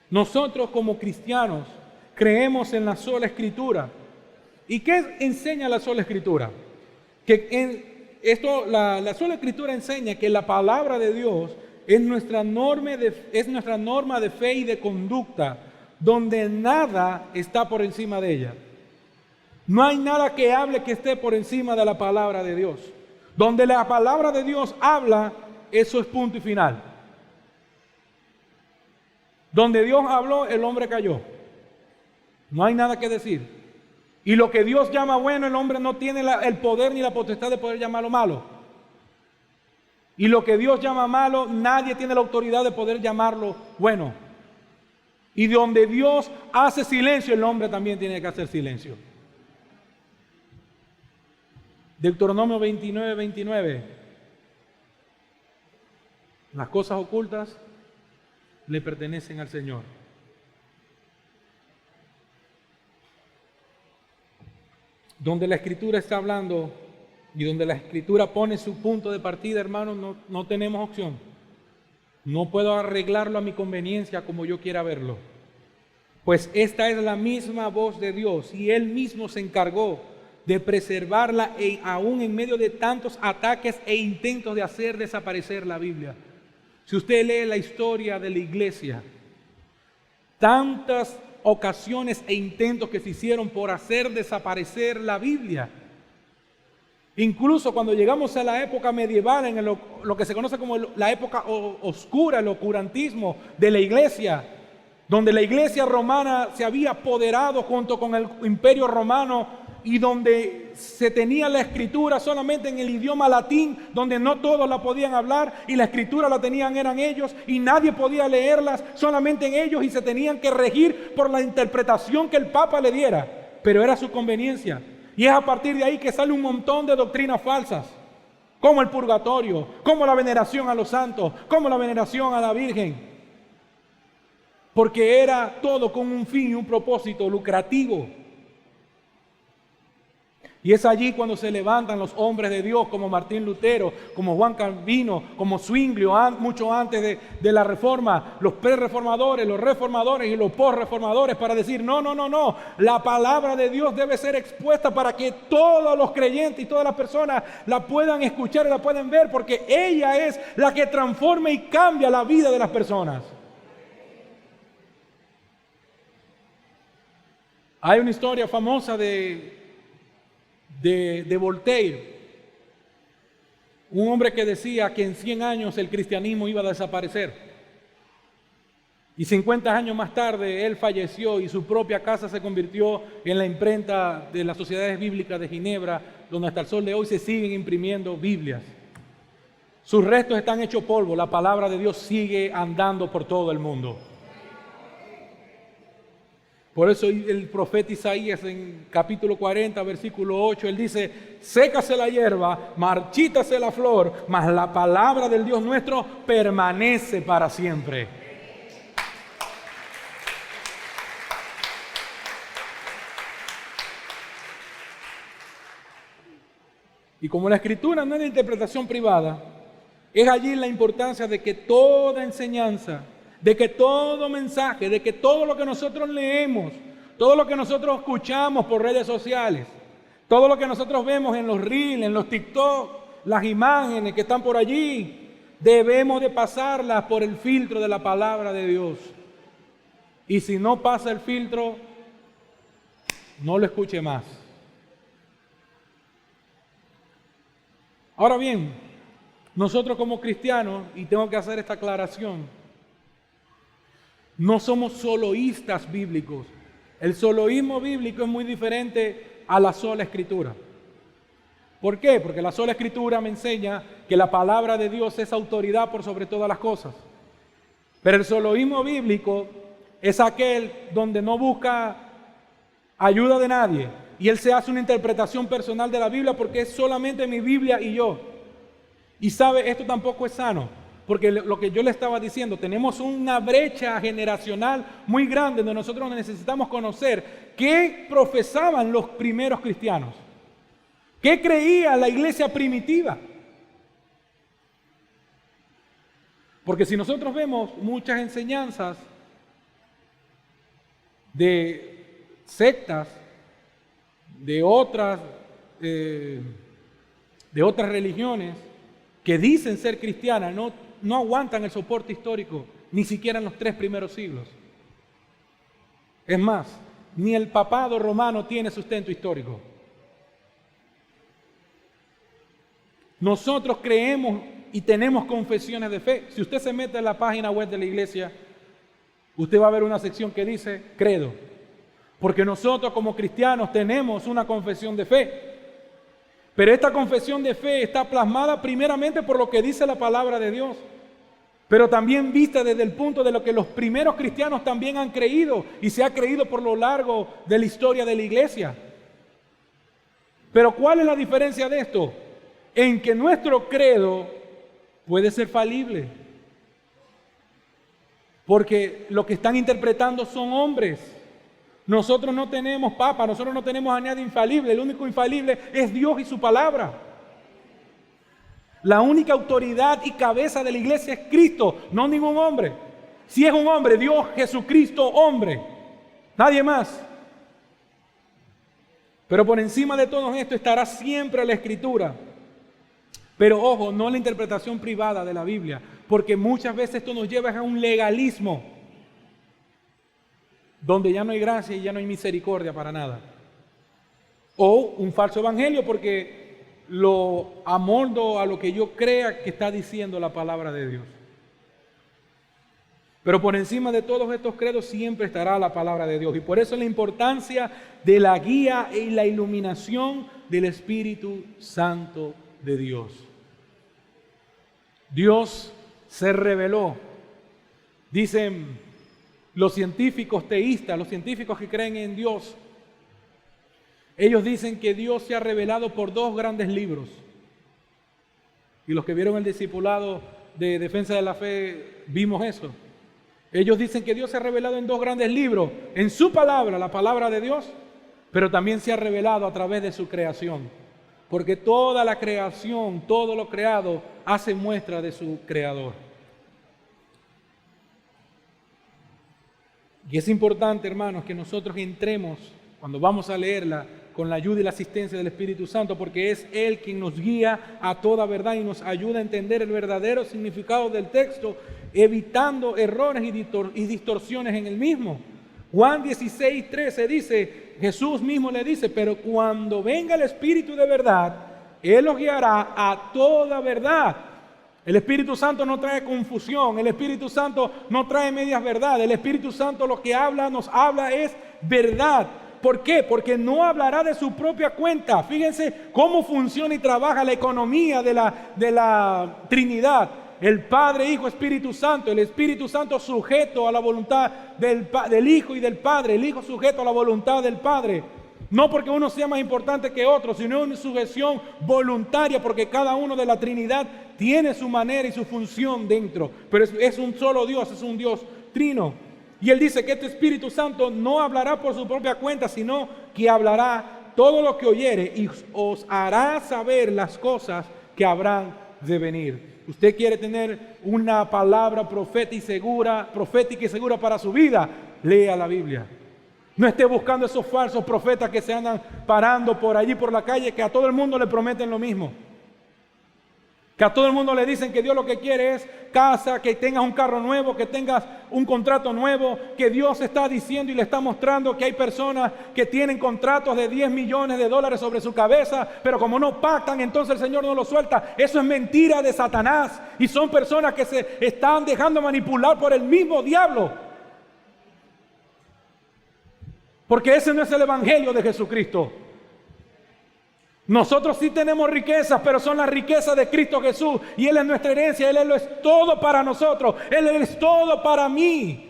Nosotros como cristianos creemos en la sola Escritura. ¿Y qué enseña la sola Escritura? La sola Escritura enseña que la palabra de Dios es nuestra norma de fe y de conducta, donde nada está por encima de ella. No hay nada que hable que esté por encima de la palabra de Dios. Donde la palabra de Dios habla, eso es punto y final. Donde Dios habló, el hombre cayó. No hay nada que decir. Y lo que Dios llama bueno, el hombre no tiene el poder ni la potestad de poder llamarlo malo. Y lo que Dios llama malo, nadie tiene la autoridad de poder llamarlo bueno. Y donde Dios hace silencio, el hombre también tiene que hacer silencio. Deuteronomio 29:29. Las cosas ocultas le pertenecen al Señor. Donde la Escritura está hablando y donde la Escritura pone su punto de partida, hermanos, no tenemos opción. No puedo arreglarlo a mi conveniencia como yo quiera verlo. Pues esta es la misma voz de Dios y Él mismo se encargó de preservarla aún en medio de tantos ataques e intentos de hacer desaparecer la Biblia. Si usted lee la historia de la iglesia, tantas ocasiones e intentos que se hicieron por hacer desaparecer la Biblia. Incluso cuando llegamos a la época medieval, en lo que se conoce como la época oscura, el oscurantismo de la iglesia, donde la iglesia romana se había apoderado junto con el imperio romano y donde se tenía la escritura solamente en el idioma latín, donde no todos la podían hablar y la escritura la tenían eran ellos y nadie podía leerlas, solamente en ellos, y se tenían que regir por la interpretación que el Papa le diera, pero era su conveniencia. Y es a partir de ahí que sale un montón de doctrinas falsas, como el purgatorio, como la veneración a los santos, como la veneración a la Virgen, porque era todo con un fin y un propósito lucrativo. Y es allí cuando se levantan los hombres de Dios como Martín Lutero, como Juan Calvino, como Zwinglio, mucho antes de la Reforma, los pre-reformadores, los reformadores y los post-reformadores, para decir no, la palabra de Dios debe ser expuesta para que todos los creyentes y todas las personas la puedan escuchar y la puedan ver, porque ella es la que transforma y cambia la vida de las personas. Hay una historia famosa de Voltaire, un hombre que decía que en 100 años el cristianismo iba a desaparecer. Y 50 años más tarde él falleció y su propia casa se convirtió en la imprenta de las Sociedades Bíblicas de Ginebra, donde hasta el sol de hoy se siguen imprimiendo Biblias. Sus restos están hechos polvo, la palabra de Dios sigue andando por todo el mundo. Por eso el profeta Isaías en capítulo 40, versículo 8, él dice: sécase la hierba, marchítase la flor, mas la palabra del Dios nuestro permanece para siempre. Y como la Escritura no es de interpretación privada, es allí la importancia de que toda enseñanza, de que todo mensaje, de que todo lo que nosotros leemos, todo lo que nosotros escuchamos por redes sociales, todo lo que nosotros vemos en los reels, en los TikTok, las imágenes que están por allí, debemos de pasarlas por el filtro de la palabra de Dios. Y si no pasa el filtro, no lo escuche más. Ahora bien, nosotros como cristianos, y tengo que hacer esta aclaración, no somos soloístas bíblicos. El soloísmo bíblico es muy diferente a la sola Escritura. ¿Por qué? Porque la sola Escritura me enseña que la palabra de Dios es autoridad por sobre todas las cosas. Pero el soloísmo bíblico es aquel donde no busca ayuda de nadie y él se hace una interpretación personal de la Biblia porque es solamente mi Biblia y yo. Y sabe, esto tampoco es sano. Porque lo que yo le estaba diciendo, tenemos una brecha generacional muy grande donde nosotros necesitamos conocer qué profesaban los primeros cristianos. ¿Qué creía la iglesia primitiva? Porque si nosotros vemos muchas enseñanzas de sectas, de otras religiones que dicen ser cristianas, no aguantan el soporte histórico, ni siquiera en los 3 primeros siglos. Es más, ni el papado romano tiene sustento histórico. Nosotros creemos y tenemos confesiones de fe. Si usted se mete en la página web de la iglesia, usted va a ver una sección que dice credo. Porque nosotros como cristianos tenemos una confesión de fe. Pero esta confesión de fe está plasmada primeramente por lo que dice la palabra de Dios, pero también vista desde el punto de lo que los primeros cristianos también han creído y se ha creído por lo largo de la historia de la iglesia. Pero ¿cuál es la diferencia de esto? En que nuestro credo puede ser falible, porque lo que están interpretando son hombres. Nosotros no tenemos papa, nosotros no tenemos a nadie infalible. El único infalible es Dios y su palabra. La única autoridad y cabeza de la iglesia es Cristo, no ningún hombre. Si es un hombre, Dios, Jesucristo, hombre. Nadie más. Pero por encima de todo esto estará siempre la Escritura. Pero ojo, no la interpretación privada de la Biblia, porque muchas veces esto nos lleva a un legalismo, donde ya no hay gracia y ya no hay misericordia para nada. O un falso evangelio, porque lo amoldo a lo que yo crea que está diciendo la palabra de Dios. Pero por encima de todos estos credos siempre estará la palabra de Dios. Y por eso la importancia de la guía y la iluminación del Espíritu Santo de Dios. Dios se reveló. Dicen los científicos teístas, los científicos que creen en Dios, ellos dicen que Dios se ha revelado por 2 grandes libros. Y los que vieron el discipulado de Defensa de la Fe, vimos eso. Ellos dicen que Dios se ha revelado en 2 grandes libros, en su palabra, la palabra de Dios, pero también se ha revelado a través de su creación. Porque toda la creación, todo lo creado, hace muestra de su creador. Y es importante, hermanos, que nosotros entremos, cuando vamos a leerla, con la ayuda y la asistencia del Espíritu Santo, porque es Él quien nos guía a toda verdad y nos ayuda a entender el verdadero significado del texto, evitando errores y distorsiones en el mismo. Juan 16:13 dice, Jesús mismo le dice, pero cuando venga el Espíritu de verdad, Él los guiará a toda verdad. El Espíritu Santo no trae confusión, el Espíritu Santo no trae medias verdades, el Espíritu Santo lo que nos habla es verdad. ¿Por qué? Porque no hablará de su propia cuenta. Fíjense cómo funciona y trabaja la economía de la Trinidad. El Padre, Hijo, Espíritu Santo. El Espíritu Santo sujeto a la voluntad del Hijo y del Padre. El Hijo sujeto a la voluntad del Padre. No porque uno sea más importante que otro, sino una sujeción voluntaria, porque cada uno de la Trinidad tiene su manera y su función dentro. Pero es un solo Dios, es un Dios trino. Y Él dice que este Espíritu Santo no hablará por su propia cuenta, sino que hablará todo lo que oyere y os hará saber las cosas que habrán de venir. Usted quiere tener una palabra profética y segura para su vida, lea la Biblia. No esté buscando esos falsos profetas que se andan parando por allí por la calle, que a todo el mundo le prometen lo mismo. Que a todo el mundo le dicen que Dios lo que quiere es casa, que tengas un carro nuevo, que tengas un contrato nuevo, que Dios está diciendo y le está mostrando que hay personas que tienen contratos de $10 millones sobre su cabeza, pero como no pactan, entonces el Señor no lo suelta. Eso es mentira de Satanás y son personas que se están dejando manipular por el mismo diablo. Porque ese no es el evangelio de Jesucristo. Nosotros sí tenemos riquezas, pero son las riquezas de Cristo Jesús. Y Él es nuestra herencia, Él es todo para nosotros, Él es todo para mí.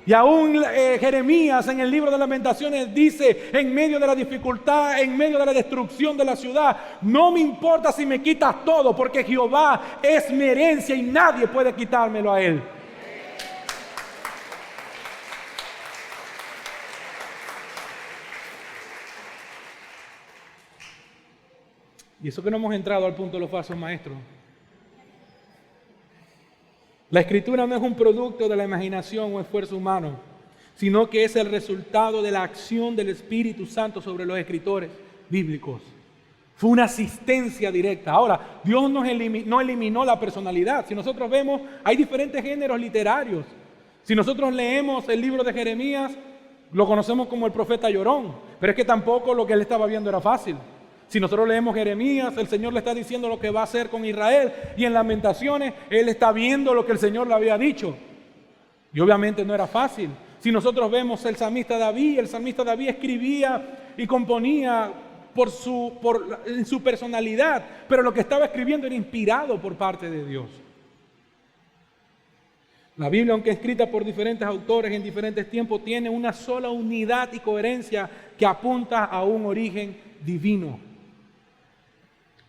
Y aún Jeremías en el libro de Lamentaciones dice, en medio de la dificultad, en medio de la destrucción de la ciudad, no me importa si me quitas todo, porque Jehová es mi herencia y nadie puede quitármelo a Él. Y eso que no hemos entrado al punto de los falsos maestros. La Escritura no es un producto de la imaginación o esfuerzo humano, sino que es el resultado de la acción del Espíritu Santo sobre los escritores bíblicos. Fue una asistencia directa. Ahora, Dios no eliminó la personalidad. Si nosotros vemos, hay diferentes géneros literarios. Si nosotros leemos el libro de Jeremías, lo conocemos como el profeta llorón, pero es que tampoco lo que él estaba viendo era fácil. Si nosotros leemos Jeremías, el Señor le está diciendo lo que va a hacer con Israel, y en Lamentaciones, él está viendo lo que el Señor le había dicho. Y obviamente no era fácil. Si nosotros vemos el salmista David escribía y componía en su personalidad, pero lo que estaba escribiendo era inspirado por parte de Dios. La Biblia, aunque escrita por diferentes autores en diferentes tiempos, tiene una sola unidad y coherencia que apunta a un origen divino.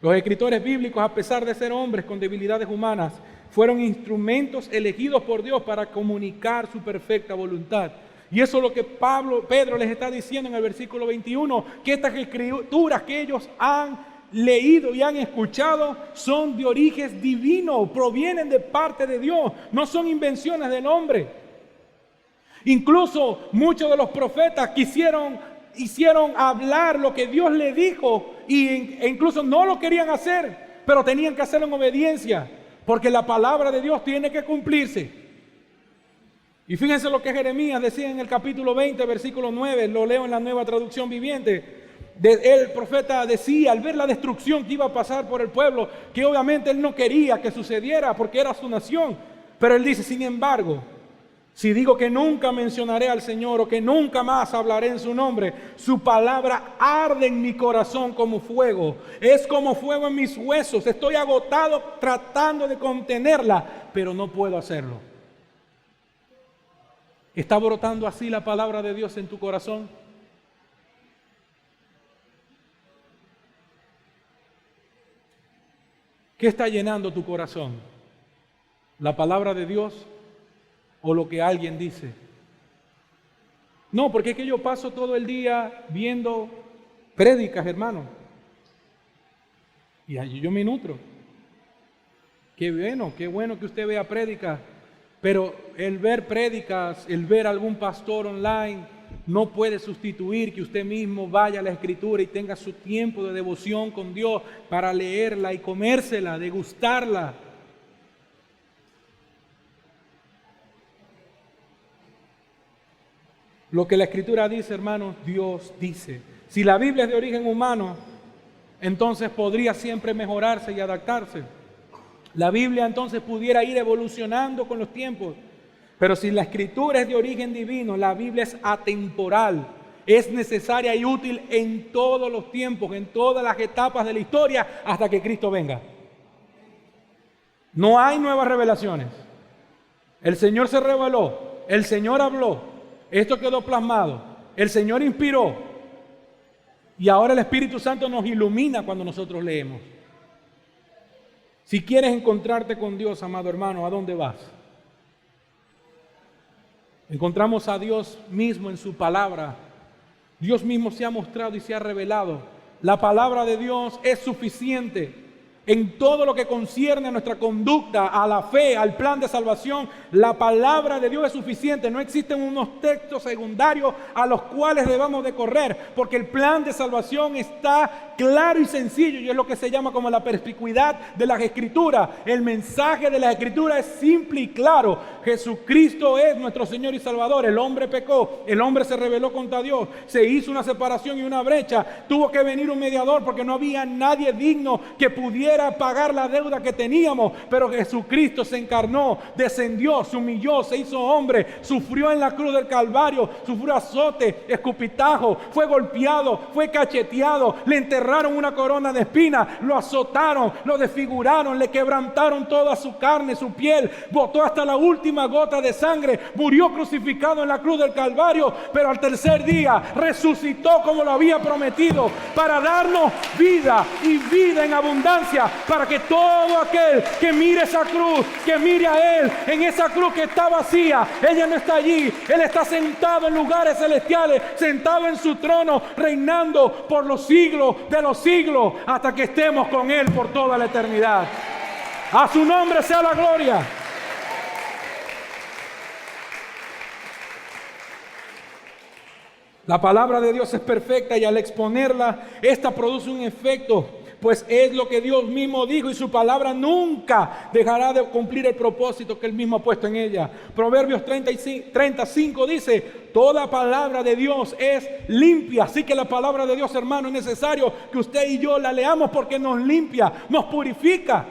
Los escritores bíblicos, a pesar de ser hombres con debilidades humanas, fueron instrumentos elegidos por Dios para comunicar su perfecta voluntad. Y eso es lo que Pedro les está diciendo en el versículo 21, que estas escrituras que ellos han leído y han escuchado son de origen divino, provienen de parte de Dios, no son invenciones del hombre. Incluso muchos de los profetas hicieron hablar lo que Dios le dijo e incluso no lo querían hacer, pero tenían que hacerlo en obediencia, porque la palabra de Dios tiene que cumplirse. Y fíjense lo que Jeremías decía en el capítulo 20, versículo 9, lo leo en la Nueva Traducción Viviente. El profeta decía, al ver la destrucción que iba a pasar por el pueblo, que obviamente él no quería que sucediera porque era su nación, pero él dice, sin embargo, si digo que nunca mencionaré al Señor o que nunca más hablaré en su nombre, su palabra arde en mi corazón como fuego, es como fuego en mis huesos, estoy agotado tratando de contenerla, pero no puedo hacerlo. ¿Está brotando así la palabra de Dios en tu corazón? ¿Qué está llenando tu corazón? ¿La palabra de Dios o lo que alguien dice? No, porque es que yo paso todo el día viendo prédicas, hermano. Y allí yo me nutro. Qué bueno que usted vea prédicas. Pero el ver prédicas, el ver algún pastor online, no puede sustituir que usted mismo vaya a la Escritura y tenga su tiempo de devoción con Dios para leerla y comérsela, degustarla. Lo que la Escritura dice, hermanos, Dios dice. Si la Biblia es de origen humano, entonces podría siempre mejorarse y adaptarse. La Biblia entonces pudiera ir evolucionando con los tiempos. Pero si la Escritura es de origen divino, la Biblia es atemporal, es necesaria y útil en todos los tiempos, en todas las etapas de la historia, hasta que Cristo venga. No hay nuevas revelaciones. El Señor se reveló, el Señor habló, esto quedó plasmado, el Señor inspiró, y ahora el Espíritu Santo nos ilumina cuando nosotros leemos. Si quieres encontrarte con Dios, amado hermano, ¿a dónde vas? Encontramos a Dios mismo en su palabra. Dios mismo se ha mostrado y se ha revelado. La palabra de Dios es suficiente en todo lo que concierne a nuestra conducta, a la fe, al plan de salvación. La palabra de Dios es suficiente. No existen unos textos secundarios a los cuales debamos de correr, porque el plan de salvación está claro y sencillo, y es lo que se llama como la perspicuidad de las Escrituras. El mensaje de las Escrituras es simple y claro. Jesucristo es nuestro Señor y Salvador. El hombre pecó, el hombre se rebeló contra Dios, se hizo una separación y una brecha. Tuvo que venir un mediador porque no había nadie digno que pudiera pagar la deuda que teníamos, pero Jesucristo se encarnó, descendió, se humilló, se hizo hombre, sufrió en la cruz del Calvario, sufrió azote, escupitajo, fue golpeado, fue cacheteado, le enterraron una corona de espinas, lo azotaron, lo desfiguraron, le quebrantaron toda su carne, su piel, botó hasta la última última gota de sangre, murió crucificado en la cruz del Calvario, pero al tercer día resucitó como lo había prometido, para darnos vida y vida en abundancia, para que todo aquel que mire esa cruz, que mire a Él en esa cruz que está vacía, ella no está allí, Él está sentado en lugares celestiales, sentado en su trono, reinando por los siglos de los siglos, hasta que estemos con Él por toda la eternidad. A su nombre sea la gloria. La palabra de Dios es perfecta y al exponerla, esta produce un efecto, pues es lo que Dios mismo dijo y su palabra nunca dejará de cumplir el propósito que Él mismo ha puesto en ella. Proverbios 35 dice, toda palabra de Dios es limpia. Así que la palabra de Dios, hermano, es necesario que usted y yo la leamos porque nos limpia, nos purifica.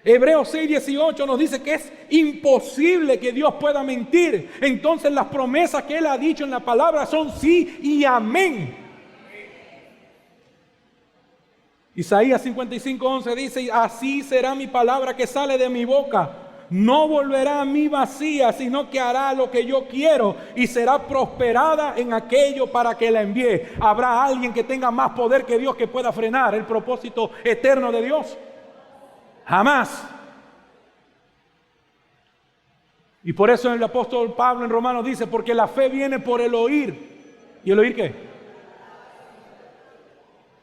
Hebreos 6:18 nos dice que es imposible que Dios pueda mentir. Entonces las promesas que Él ha dicho en la palabra son sí y amén. Isaías 55:11 dice, así será mi palabra que sale de mi boca. No volverá a mí vacía, sino que hará lo que yo quiero y será prosperada en aquello para que la envíe. ¿Habrá alguien que tenga más poder que Dios que pueda frenar el propósito eterno de Dios? Jamás. Y por eso el apóstol Pablo en Romanos dice, porque la fe viene por el oír. ¿Y el oír qué?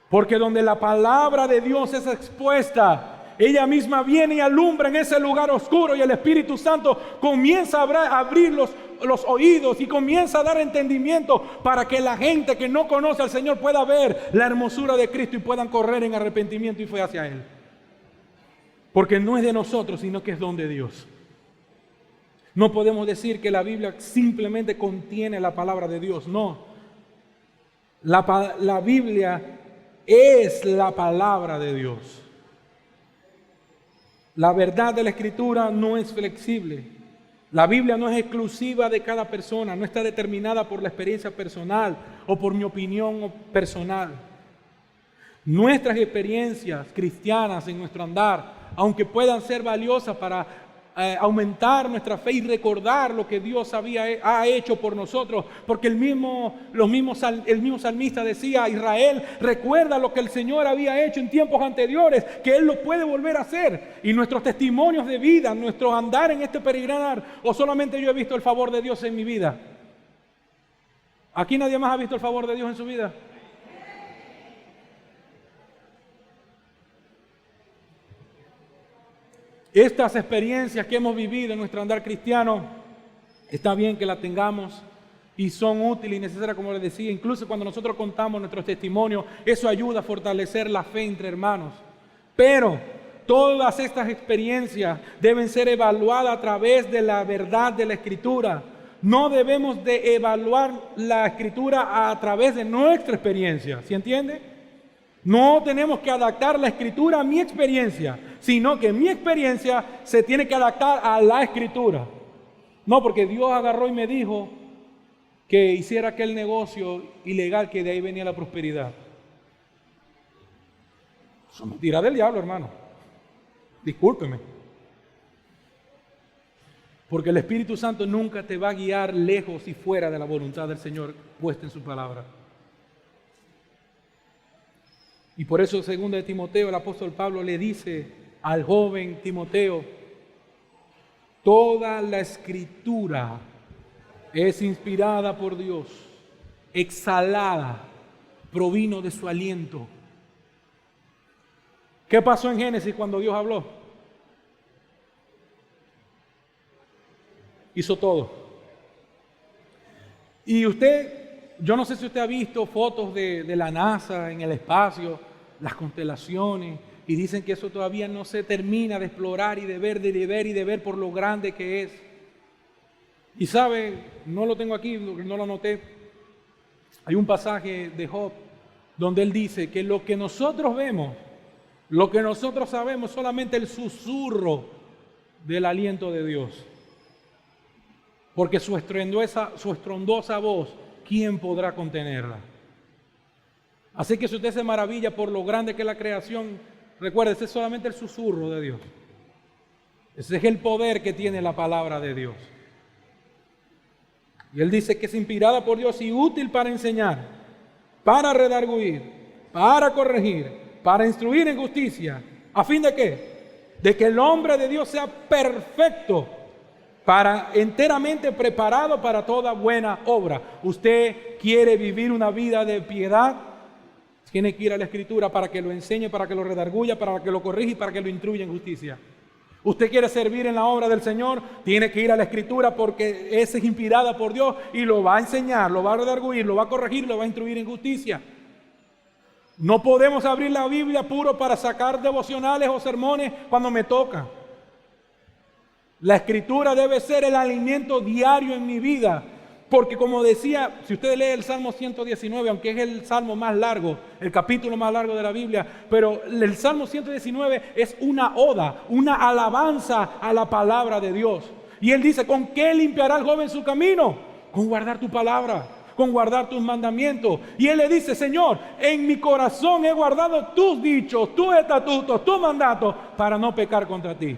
Porque donde la palabra de Dios es expuesta, ella misma viene y alumbra en ese lugar oscuro y el Espíritu Santo comienza a abrir los oídos y comienza a dar entendimiento para que la gente que no conoce al Señor pueda ver la hermosura de Cristo y puedan correr en arrepentimiento y fe hacia Él. Porque no es de nosotros, sino que es don de Dios. No podemos decir que la Biblia simplemente contiene la palabra de Dios. No. La Biblia es la palabra de Dios. La verdad de la Escritura no es flexible. La Biblia no es exclusiva de cada persona, no está determinada por la experiencia personal o por mi opinión personal. Nuestras experiencias cristianas en nuestro andar, aunque puedan ser valiosas para aumentar nuestra fe y recordar lo que Dios ha hecho por nosotros, porque el mismo salmista decía, Israel, recuerda lo que el Señor había hecho en tiempos anteriores, que Él lo puede volver a hacer. Y nuestros testimonios de vida, nuestro andar en este peregrinar, o solamente yo he visto el favor de Dios en mi vida. ¿Aquí nadie más ha visto el favor de Dios en su vida? Estas experiencias que hemos vivido en nuestro andar cristiano, está bien que las tengamos y son útiles y necesarias, como les decía. Incluso cuando nosotros contamos nuestros testimonios, eso ayuda a fortalecer la fe entre hermanos. Pero todas estas experiencias deben ser evaluadas a través de la verdad de la Escritura. No debemos de evaluar la Escritura a través de nuestra experiencia, ¿sí entiende? No tenemos que adaptar la Escritura a mi experiencia, sino que mi experiencia se tiene que adaptar a la Escritura. No, porque Dios agarró y me dijo que hiciera aquel negocio ilegal, que de ahí venía la prosperidad. Eso es mentira del diablo, hermano. Discúlpeme. Porque el Espíritu Santo nunca te va a guiar lejos y fuera de la voluntad del Señor puesta en su palabra. Y por eso, según de Timoteo, el apóstol Pablo le dice al joven Timoteo, toda la Escritura es inspirada por Dios, exhalada, provino de su aliento. ¿Qué pasó en Génesis cuando Dios habló? Hizo todo. Y yo no sé si usted ha visto fotos de la NASA en el espacio, las constelaciones, y dicen que eso todavía no se termina de explorar y de ver por lo grande que es. Y sabe, no lo tengo aquí, no lo anoté. Hay un pasaje de Job donde él dice que lo que nosotros vemos, lo que nosotros sabemos, solamente el susurro del aliento de Dios. Porque su estrondosa voz, ¿quién podrá contenerla? Así que si usted se maravilla por lo grande que es la creación, recuerde, ese es solamente el susurro de Dios. Ese es el poder que tiene la palabra de Dios. Y Él dice que es inspirada por Dios y útil para enseñar, para redarguir, para corregir, para instruir en justicia. ¿A fin de qué? De que el hombre de Dios sea perfecto, para enteramente preparado para toda buena obra. Usted quiere vivir una vida de piedad, tiene que ir a la Escritura para que lo enseñe, para que lo redarguya, para que lo corrija y para que lo instruya en justicia. Usted quiere servir en la obra del Señor, tiene que ir a la Escritura porque esa es inspirada por Dios y lo va a enseñar, lo va a redarguir, lo va a corregir, lo va a instruir en justicia. No podemos abrir la Biblia puro para sacar devocionales o sermones cuando me toca. La Escritura debe ser el alimento diario en mi vida. Porque como decía, si usted lee el Salmo 119, aunque es el salmo más largo, el capítulo más largo de la Biblia, pero el Salmo 119 es una oda, una alabanza a la palabra de Dios. Y él dice, ¿con qué limpiará el joven su camino? Con guardar tu palabra, con guardar tus mandamientos. Y él le dice, Señor, en mi corazón he guardado tus dichos, tus estatutos, tus mandatos, para no pecar contra ti.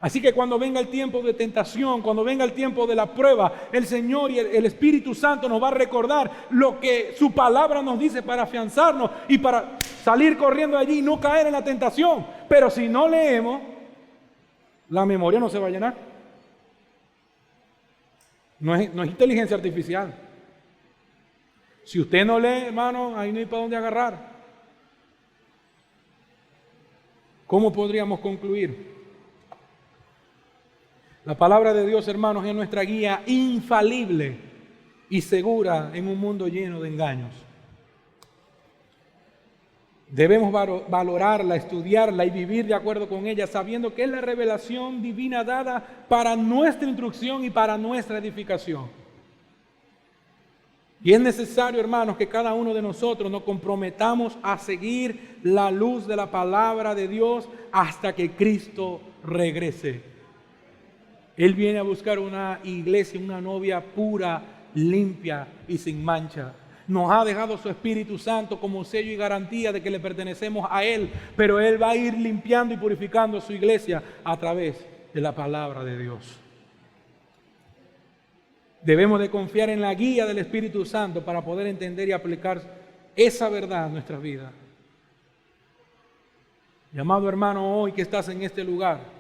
Así que cuando venga el tiempo de tentación, cuando venga el tiempo de la prueba, el Señor y el Espíritu Santo nos va a recordar lo que su palabra nos dice para afianzarnos y para salir corriendo allí y no caer en la tentación. Pero si no leemos, la memoria no se va a llenar. No es inteligencia artificial. Si usted no lee, hermano, ahí no hay para dónde agarrar. ¿Cómo podríamos concluir? La palabra de Dios, hermanos, es nuestra guía infalible y segura en un mundo lleno de engaños. Debemos valorarla, estudiarla y vivir de acuerdo con ella, sabiendo que es la revelación divina dada para nuestra instrucción y para nuestra edificación. Y es necesario, hermanos, que cada uno de nosotros nos comprometamos a seguir la luz de la palabra de Dios hasta que Cristo regrese. Él viene a buscar una iglesia, una novia pura, limpia y sin mancha. Nos ha dejado su Espíritu Santo como sello y garantía de que le pertenecemos a Él, pero Él va a ir limpiando y purificando su iglesia a través de la palabra de Dios. Debemos de confiar en la guía del Espíritu Santo para poder entender y aplicar esa verdad en nuestras vidas. Mi amado hermano, hoy que estás en este lugar,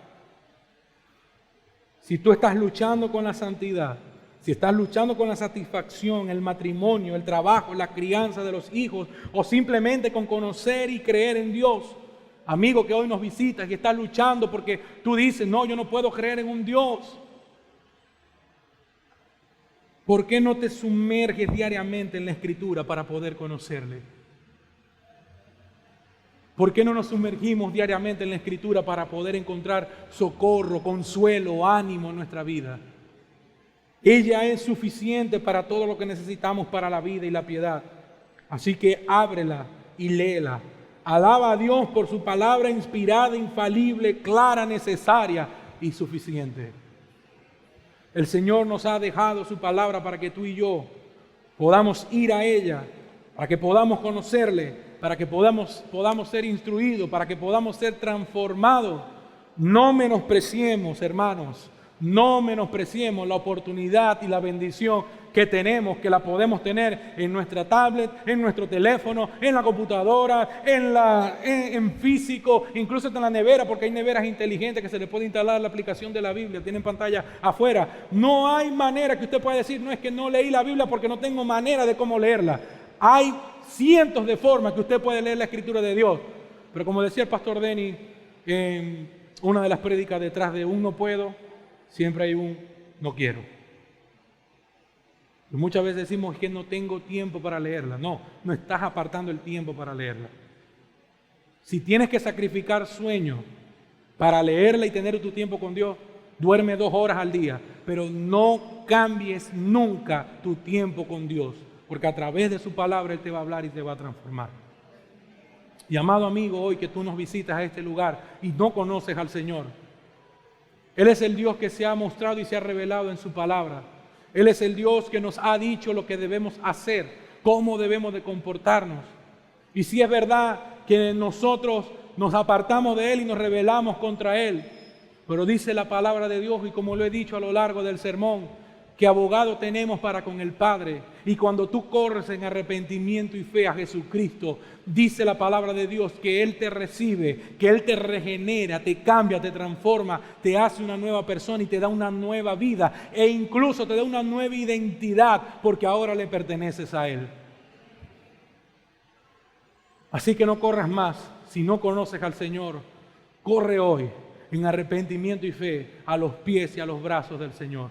si tú estás luchando con la santidad, si estás luchando con la satisfacción, el matrimonio, el trabajo, la crianza de los hijos, o simplemente con conocer y creer en Dios, amigo que hoy nos visitas y estás luchando porque tú dices, no, yo no puedo creer en un Dios. ¿Por qué no te sumerges diariamente en la Escritura para poder conocerle? ¿Por qué no nos sumergimos diariamente en la Escritura para poder encontrar socorro, consuelo, ánimo en nuestra vida? Ella es suficiente para todo lo que necesitamos para la vida y la piedad. Así que ábrela y léela. Alaba a Dios por su palabra inspirada, infalible, clara, necesaria y suficiente. El Señor nos ha dejado su palabra para que tú y yo podamos ir a ella, para que podamos conocerle, para que podamos ser instruidos, para que podamos ser transformados. No menospreciemos, hermanos, no menospreciemos la oportunidad y la bendición que tenemos, que la podemos tener en nuestra tablet, en nuestro teléfono, en la computadora, en físico, incluso en la nevera, porque hay neveras inteligentes que se le puede instalar la aplicación de la Biblia, tienen pantalla afuera. No hay manera que usted pueda decir, no es que no leí la Biblia porque no tengo manera de cómo leerla. Hay cientos de formas que usted puede leer la Escritura de Dios. Pero como decía el pastor Denny en una de las prédicas, detrás de un no puedo, siempre hay un no quiero. Y muchas veces decimos que no tengo tiempo para leerla. No, no estás apartando el tiempo para leerla. Si tienes que sacrificar sueño para leerla y tener tu tiempo con Dios, duerme 2 horas al día. Pero no cambies nunca tu tiempo con Dios, porque a través de su palabra Él te va a hablar y te va a transformar. Y amado amigo, hoy que tú nos visitas a este lugar y no conoces al Señor, Él es el Dios que se ha mostrado y se ha revelado en su palabra. Él es el Dios que nos ha dicho lo que debemos hacer, cómo debemos de comportarnos. Y si es verdad que nosotros nos apartamos de Él y nos rebelamos contra Él, Pero dice la palabra de Dios, y como lo he dicho a lo largo del sermón, que abogado tenemos para con el Padre. Y cuando tú corres en arrepentimiento y fe a Jesucristo, dice la palabra de Dios que Él te recibe, que Él te regenera, te cambia, te transforma, te hace una nueva persona y te da una nueva vida. E incluso te da una nueva identidad, porque ahora le perteneces a Él. Así que no corras más si no conoces al Señor. Corre hoy en arrepentimiento y fe a los pies y a los brazos del Señor.